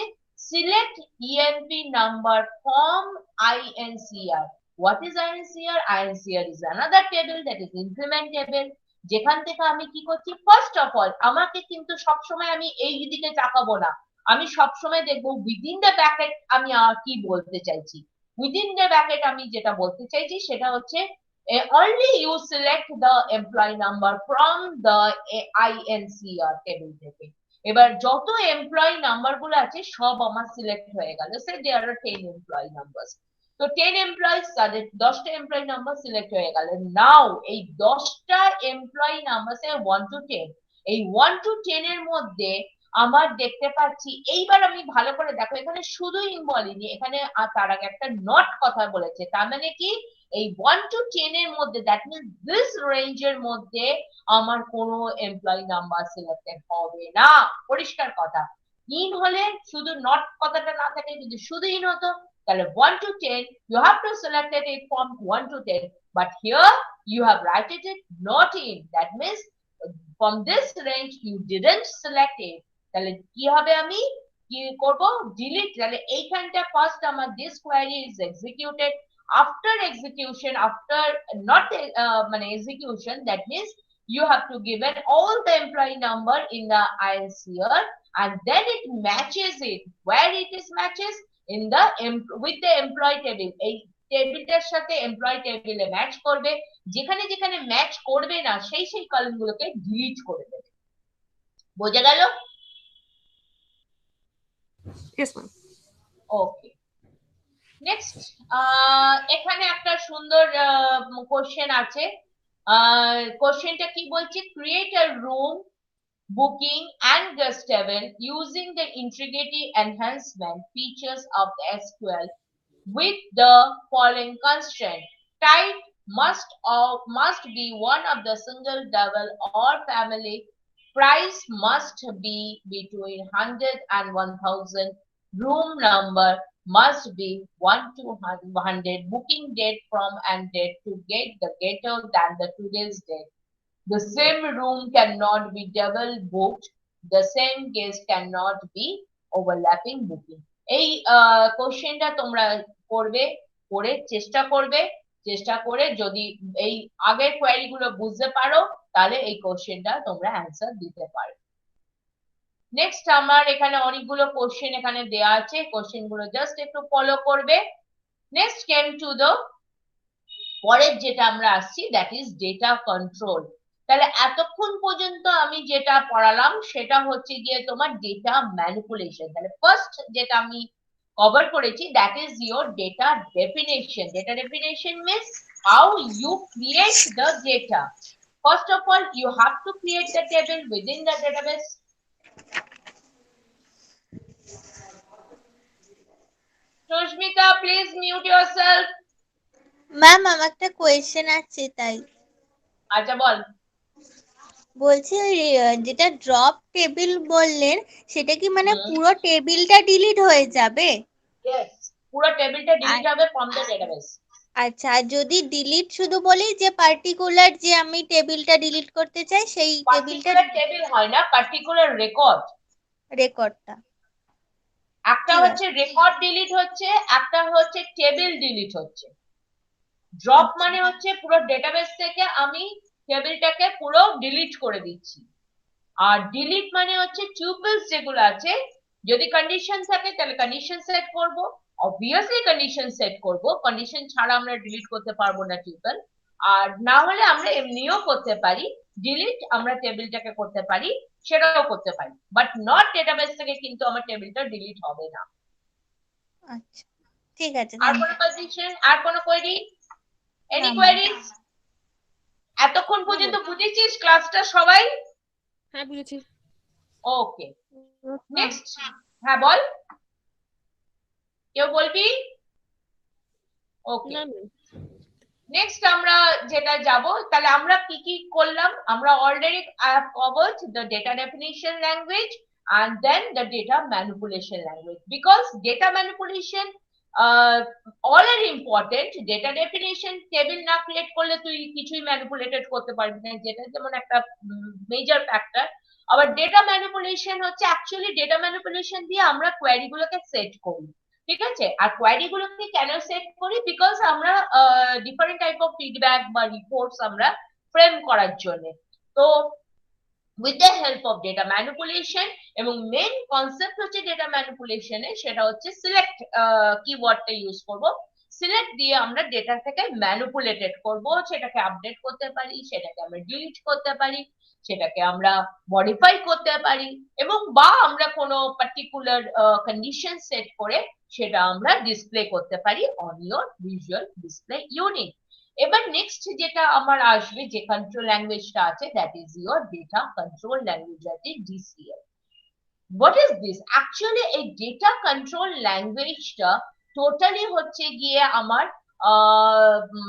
select EMP number from INCR. What is INCR? INCR is another table that is increment table. যেখান থেকে আমি কি করছি, ফার্স্ট অফ অল আমাকে কিন্তু সবসময় আমি এই দিকে তাকাবো না, আমি সবসময় দেখবো উইদিন দ্য ব্র্যাকেট আমি কি বলতে চাইছি। উইদিন দ্য ব্র্যাকেট আমি যেটা বলতে চাইছি সেটা হচ্ছে only you select the employee number from the INCR table থেকে। এবার যত এমপ্লয়ি নাম্বার গুলো আছে সব আমার সিলেক্ট হয়ে গেল। সে দেয়ার আর 10 এমপ্লয়ি নাম্বারস, তো 10 এমপ্লয়িজ, তাদের 10টা এমপ্লয়ি নাম্বার সিলেক্ট হয়ে গেল। নাও এই 10টা এমপ্লয়ি নাম্বার 1 to 10, এই 1 to 10 এর মধ্যে আমার দেখতে পাচ্ছি, এইবার আমি ভালো করে দেখো, এখানে শুধুই বলিনি, এখানে তার আগে একটা নট কথা বলেছে, তার মানে কি এই 1 to 10 এর মধ্যে, দ্যাট মিনস দিস রেঞ্জের মধ্যে আমার কোনো এমপ্লয়ি নাম্বার সিলেক্টেড হবে না। পরিষ্কার কথা। ইন হলে শুধু নট কথাটা না থাকে, যদি শুধু ইন হতো তাহলে 1 to 10 you have to select it from 1 to 10, but here you have written it not in, that means from this range you didn't select it, তাহলে কি হবে, আমি কি করব, ডিলিট। তাহলে এইখানটা ফার্স্ট আমার this query is executed, after execution, after not মানে execution, that means you have to give it all the employee number in the INCR, and then it matches it, where it is matches in the with the employee table, এই টেবিলটার সাথে employee টেবিলে match করবে, যেখানে যেখানে match করবে না সেই সেই কলাম গুলোকে ডিলিট করে দেবে। বোঝা গেল? Yes, ma'am. ওকে, নেক্সট এখানে একটা সুন্দর কোশ্চেন আছে। কোশ্চেনটা কি বলছে, create a room booking and guest table using the integrity enhancement features of the SQL with the following constraint. Type must be one of the single, double or family. Price must be between 100 and 1000. Room number must be 1 to 100. Booking date from and date to get the later than the today's date. The same room cannot be double booked. The same guest cannot be overlapping booking. এই কোশ্চেনটা তোমরা করবে, করে চেষ্টা করবে, চেষ্টা করে যদি এই আগের কোয়েরি গুলো বুঝতে পারো তাহলে এই কোশ্চেনটা তোমরা অ্যান্সার দিতে পারো। নেক্সট আমার এখানে অনেকগুলো কোশ্চেন এখানে দেওয়া আছে, কোশ্চেন গুলো জাস্ট একটু ফলো করবে। নেক্সট কেম টু দ্য, পরের যেটা আমরা আসছি দ্যাট ইজ ডেটা কন্ট্রোল। তাহলে এতক্ষণ পর্যন্ত আমি যেটা পড়ালাম সেটা হচ্ছে গিয়ে তোমার ডেটা ম্যানিপুলেশন। তাহলে ফার্স্ট যেটা আমি কভার করেছি that is your data definition. Data definition means how you create the data. First of all, you have to create the table within the database. Sushmita, please mute yourself. Ma'am আমার একটা question আছে তাই। আচ্ছা বল। বলছি ওই যেটা drop table বললেন সেটা কি মানে পুরো টেবিলটা ডিলিট হয়ে যাবে? Yes, পুরো টেবিলটা ডিলিট হবে from the database. আচ্ছা, আর যদি ডিলিট শুধু বলি যে পার্টিকুলার যে আমি টেবিলটা ডিলিট করতে চাই সেই টেবিলটা, পার্টিকুলার টেবিল হয় না, পার্টিকুলার রেকর্ড। রেকর্ডটা একটা হচ্ছে রেকর্ড ডিলিট হচ্ছে, একটা হচ্ছে টেবিল ডিলিট হচ্ছে। ড্রপ মানে হচ্ছে পুরো ডেটাবেস থেকে আমি টেবিলটাকে পুরো ডিলিট করে দিচ্ছি, আর ডিলিট মানে হচ্ছে টিউপলস যেগুলো আছে, যদি কন্ডিশন থাকে তাহলে কন্ডিশন সেট করব, অবভিয়াসলি কন্ডিশন সেট করব, কন্ডিশন ছাড়া আমরা ডিলিট করতে পারবো না টিউপল। আর না হলে আমরা এমনিও করতে পারি, ডিলিট আমরা টেবিলটাকে করতে পারি, সেটাও করতে পারি, বাট নট ডেটাবেস থেকে কিন্তু আমার টেবিলটা ডিলিট হবে না। আচ্ছা ঠিক আছে। আর কোনো কোয়েশ্চেন, আর কোনো কোয়েরি, এনি কোয়েরিজ? এতক্ষণ পর্যন্ত বুঝেছিস ক্লাসটা সবাই? হ্যাঁ বুঝেছি। ওকে, নেক্সট। হ্যাঁ বল, কেউ বলবি? ওকে, না ম্যাম। নেক্সট আমরা যেটা যাব, তাহলে আমরা কি কি করলাম, আমরা already I have covered the data definition language and then the data manipulation language, because data manipulation all are important. Data definition table না ক্রিয়েট করলে তুই কিছুই ম্যানিপুলেটেড করতে পারবি না, যেটা যেমন একটা মেজর ফ্যাক্টর। আবার ডেটা ম্যানিপুলেশন হচ্ছে অ্যাকচুয়ালি ডেটা ম্যানিপুলেশন দিয়ে আমরা কোয়েরি গুলোকে সেট করি, ঠিক আছে? আর কোয়েরি গুলোকে কেন সেট করি? বিকজ আমরা ডিফারেন্ট টাইপ অফ ফিডব্যাক বা রিপোর্টস আমরা ফ্রেম করার জন্য। তো with the help of data manipulation, এবং মেন কনসেপ্ট হচ্ছে ডেটা ম্যানিপুলেশনে সেটা হচ্ছে সিলেক্ট কিওয়ার্ডটা ইউজ করব। সিলেক্ট দিয়ে আমরা ডেটা থেকে ম্যানিপুলেটেড করব, সেটাকে আপডেট করতে পারি, সেটাকে আমরা ডিলিট করতে পারি, সেটাকে আমরা মডিফাই করতে পারি, এবং বা আমরা কোনো পার্টিকুলার কন্ডিশন সেট করে সেটা আমরা ডিসপ্লে করতে পারি on your visual display unit. এবার নেক্সট যেটা আমার আসবে যে কন্ট্রোল ল্যাঙ্গুয়েজটা আছে, that is your data control language, that is DCL. What is this? Actually এই ডেটা কন্ট্রোল ল্যাঙ্গুয়েজটা টোটালি হচ্ছে গিয়ে আমার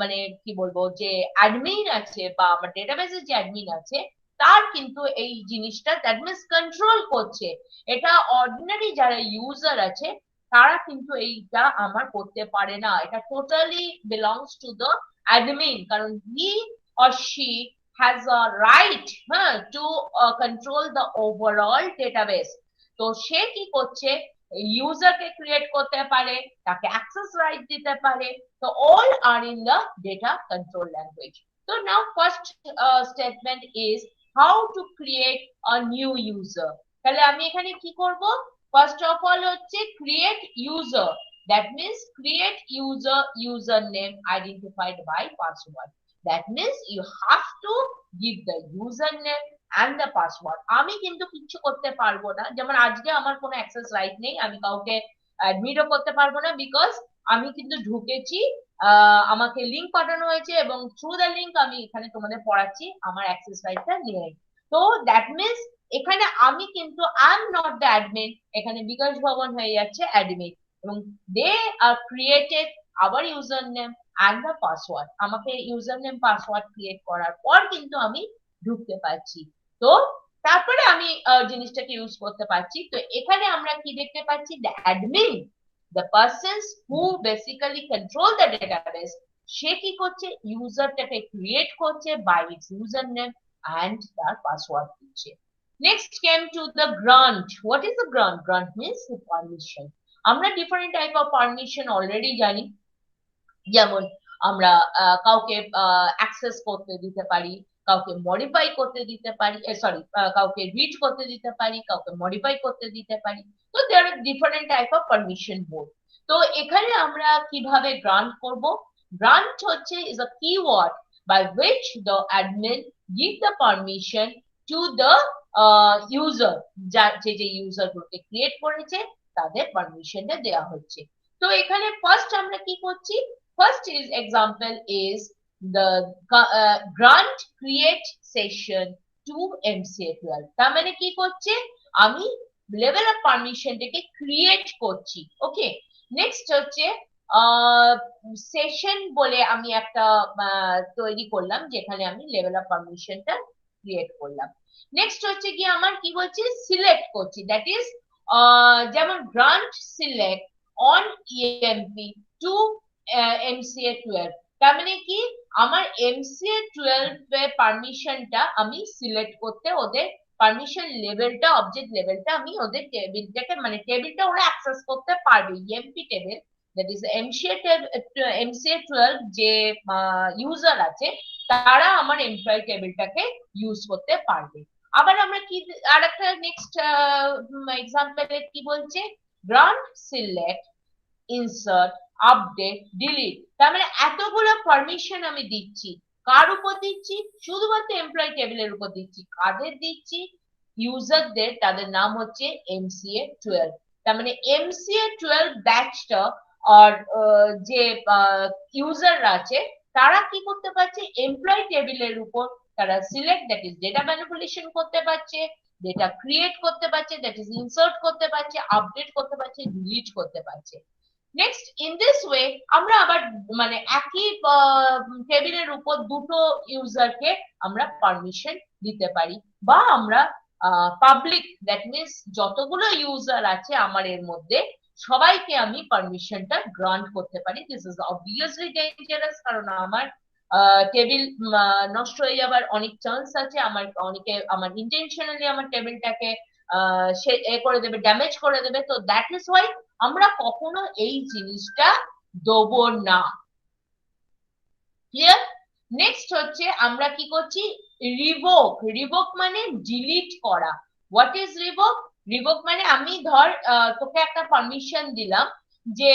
মানে কি বলবো, যে অ্যাডমিন আছে বা আমার ডেটাবেসের যে অ্যাডমিন আছে তার কিন্তু এই জিনিসটা দ্যাট মিনস কন্ট্রোল করছে। এটা অর্ডিনারি যারা ইউজার আছে তারা কিন্তু এইটা আমার করতে পারে না, এটা totally belongs to the admin, কারণ he or she has a right to control the overall database। তো সে কি করছে, ইউজারকে ক্রিয়েট করতে পারে, তাকে অ্যাক্সেস রাইট দিতে পারে। তো all are in the data control language. তো now first statement is how to create a new user. তাহলে আমি এখানে কি করব? ফার্স্ট অফ অল হচ্ছে create user, that means create username identified by password, that means you have to give the username and the password। আমি কিন্তু কিছু করতে পারবো না, যেমন আজকে আমার কোনো অ্যাক্সেস রাইট নেই, আমি কাউকে অ্যাডমিটও করতে পারবো না, বিকজ আমি কিন্তু ঢুকেছি, আমাকে লিংক পাঠানো হয়েছে এবং থ্রু দ্য লিংক আমি এখানে তোমাদের পড়াচ্ছি, আমার অ্যাক্সেস রাইটটা নেই। তো দ্যাট মিনস এখানে আমি কিন্তু I am not the admin, এখানে বিকাশ ভবন হয়ে যাচ্ছে অ্যাডমিন, এবং দে আর ক্রিয়েটেড আবার user name and the password. আমাকে ইউজার নেম পাসওয়ার্ড ক্রিয়েট করার পর কিন্তু আমি ঢুকতে পারছি, তো তারপরে আমি জিনিসটাকে ইউজ করতে পারছি। তো এখানে আমরা কি দেখতে পাচ্ছি, the admin, the persons who basically control the database, সে কি করছে, ইউজারটাকে ক্রিয়েট করছে by its user name and তার পাসওয়ার্ড দিচ্ছে। Next came to the grant. What is the grant? Grant means the permission. আমরা different type of permission already জানি, যেমন আমরা কাউকে অ্যাক্সেস করতে দিতে পারি, কাউকে মডিফাই করতে দিতে পারি, সরি কাউকে রিড করতে দিতে পারি, কাউকে মডিফাই করতে দিতে পারি। তো there are different type of permission board. তো এখানে আমরা কিভাবে গ্রান্ট করব? গ্রান্ট হচ্ছে is a keyword by which the admin give the permission to the user, যে ইউজার গুলোকে ক্রিয়েট করেছে তাদের পারমিশনটা দেওয়া হচ্ছে। তো এখানে ফার্স্ট আমরা কি করছি, first is example is the grant create session to MCA12। তার মানে কি করছে, আমি লেভেল অফ পারমিশনটাকে ক্রিয়েট করছি। ওকে, নেক্সট হচ্ছে সেশন বলে আমি একটা তৈরি করলাম যেখানে আমি লেভেল অফ পারমিশনটা ক্রিয়েট করলাম। নেক্সট হচ্ছে কি আমার কি বলছি, সিলেক্ট করছি, দ্যাট ইজ যেমন grant select on EMP to MCA12। তার মানে কি, আমার MCA12 এর পারমিশনটা আমি সিলেক্ট করতে, ওদের পারমিশন লেভেলটা, অবজেক্ট লেভেলটা আমি ওদের টেবিলটাকে, মানে টেবিলটা ওরা অ্যাক্সেস করতে পারবে, EMP table, that is MCA12 যে ইউজার আছে তারা আমার এমপ্লয়ি টেবিলটাকে ইউজ করতে পারবে। আবার আমরা কি আর একটা নেক্সট এক্সাম্পলে কি বলছে, grant select insert update delete. তার মানে এতগুলো পারমিশন আমি দিচ্ছি, কার উপর দিচ্ছি, শুধুমাত্র এমপ্লয়ি টেবিলের উপর দিচ্ছি। কাদের দিচ্ছি? ইউজারদের, তাদের নাম হচ্ছে MCA12। তার মানে MCA12 ব্যাচটা আর যে ইউজাররা আছে তারা কি করতে পারছে, এমপ্লয়ি টেবিলের উপর তারা select, that is data manipulation করতে পারছে, ডেটা ক্রিয়েট করতে পারছে, দ্যাট ইজ ইনসার্ট করতে পারছে, আপডেট করতে পারছে, ডিলিট করতে পারছে। নেক্সট ইন দিস ওয়ে আমরা আবার মানে একই টেবিলের উপর দুটো ইউজারকে আমরা পারমিশন দিতে পারি, বা আমরা পাবলিক, দ্যাট মিনস যতগুলো ইউজার আছে আমার এর মধ্যে সবাইকে আমি পারমিশনটা গ্রান্ট করতে পারি। দিস ইজ অবভিয়াসলি ডেঞ্জারাস, কারণ আমার টেবিল নষ্ট হয়ে যাবার অনেক চান্স আছে। আমার ইন্টেনশনালি আমার টেবিলটাকে সে করে দেবে, ড্যামেজ করে দেবে। তো দ্যাট ইজ ওয়াই আমরা কখনো এই জিনিসটা দেবো না। ক্লিয়ার? নেক্সট হচ্ছে আমরা কি করছি, রিভোক মানে ডিলিট করা। What is revoke? রিভোক মানে আমি ধর তোকে একটা পারমিশন দিলাম যে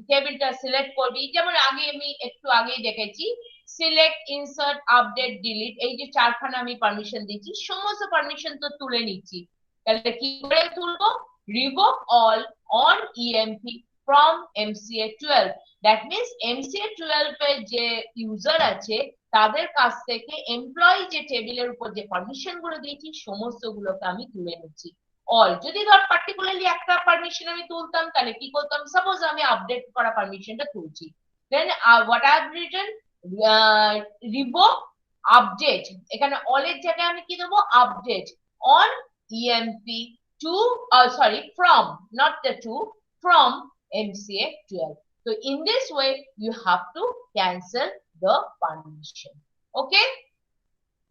টেবিলটা সিলেক্ট করবি, যেমন আমি একটু আগেই দেখেছি সিলেক্ট, ইনসার্ট, আপডেট, ডিলিট, এই যে চারখানা আমি পারমিশন দিচ্ছি, সমস্ত পারমিশন তো তুলে নিচ্ছি। তাহলে কি করে তুলবো? Revoke all on EMP from MCA12। That means MCA12 এর যে ইউজার আছে তাদের কাছ থেকে এমপ্লয়ি যে টেবিলের উপর যে পারমিশন গুলো দিয়েছি সমস্ত গুলোকে আমি তুলে নিচ্ছি। অল, যদি ধর পার্টিকুলারলি একটা পারমিশন আমি তুলতাম তাহলে কি করতাম, সাপোজ আমি আপডেট করা পারমিশনটা তুলছি, then what I have written, revoke update, এখানে অল এর জায়গায় আমি কি দেবো, update on EMP to, sorry from, not the to, from MCA12. So in this way, you have to cancel the permission. Okay.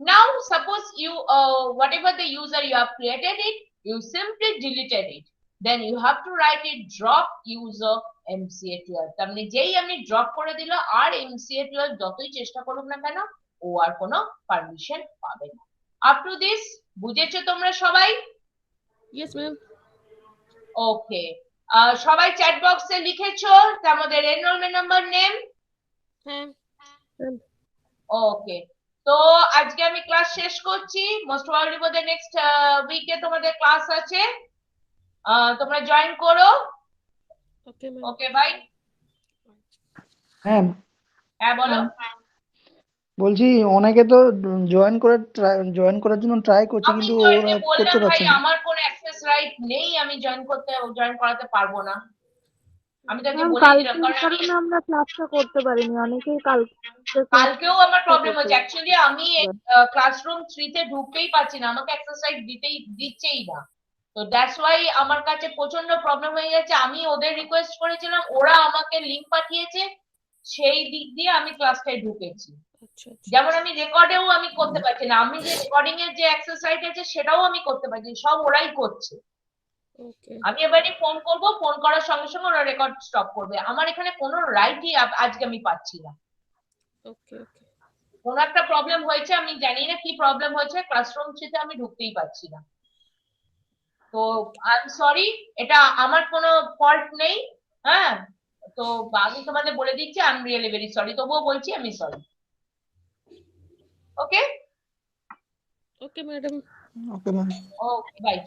Now, suppose you, whatever the user you have created it, you simply deleted it. Then you have to write it drop user MCA12. তার মানে যেই আমি drop করে দিল, আর MCA12 যতই চেষ্টা করুক না কেন ও আর কোনো পারমিশন পাবে না। আপ টু দিস বুঝেছো তোমরা সবাই? Yes, ma'am. ওকে, সবাই চ্যাট বক্সে লিখেছো তোমাদের এনরোলমেন্ট নাম্বার, নেম? হ্যাঁ। ওকে, তো আজকে আমি ক্লাস শেষ করছি। মোস্ট প্রবাবলি বোধহয় নেক্সট উইকে তোমাদের ক্লাস আছে, তোমরা জয়েন করো। ওকে ম্যাম। Okay by. হ্যাঁ হ্যাঁ বলো। বলছি অনেকে তো জয়েন করার জন্য ট্রাই করছে আমি কিন্তু তো ওরা এতে বললাম করতে ভাই পারছে না। আমার কোনো অ্যাক্সেস রাইট নেই, আমি জয়েন করাতে পারবো না। আমি তাকে ম্যাম বলেই দিলাম, কালকের কারণ আমি কারণে আমরা ক্লাসটা করতে পারিনি, অনেকেই কালকেও আমার প্রবলেম হচ্ছে। অ্যাকচুয়ালি আমি ক্লাসরুম 3 তে ঢুকতেই পারছি না, আমাকে অ্যাক্সেস রাইট দিচ্ছেই না। তো দ্যাটস ওয়াই আমার কাছে প্রচন্ড প্রবলেম হয়ে যাচ্ছে। আমি ওদের রিকোয়েস্ট করেছিলাম, ওরা আমাকে লিংক পাঠিয়েছে, সেই দিক দিয়ে আমি ক্লাসটায় ঢুকেছি। আচ্ছা আচ্ছা। যেমন আমি রেকর্ডেও আমি করতে পারছি না, আমি যে রেকর্ডিং এর যে অ্যাক্সেস রাইট আছে সেটাও আমি করতে পারছি, সব ওরাই করছে। ওকে। আমি এবারে ফোন করব, ফোন করার সঙ্গে সঙ্গে ওরা রেকর্ড স্টপ করবে। আমার এখানে কোনো রাইটই আজকে আমি পাচ্ছি না। ওকে ওকে। কোনো একটা প্রবলেম হয়েছে, আমি জানি না কি প্রবলেম হয়েছে, ক্লাসরুম 3 তে আমি ঢুকতেই পারছি না। তো আই এম সরি, এটা আমার কোনো ফল্ট নেই। হ্যাঁ, তো আমি তোমাদের বলে দিচ্ছি, I am really very sorry, তবুও বলছি আমি sorry. Okay okay madam. Okay ma'am. Okay by.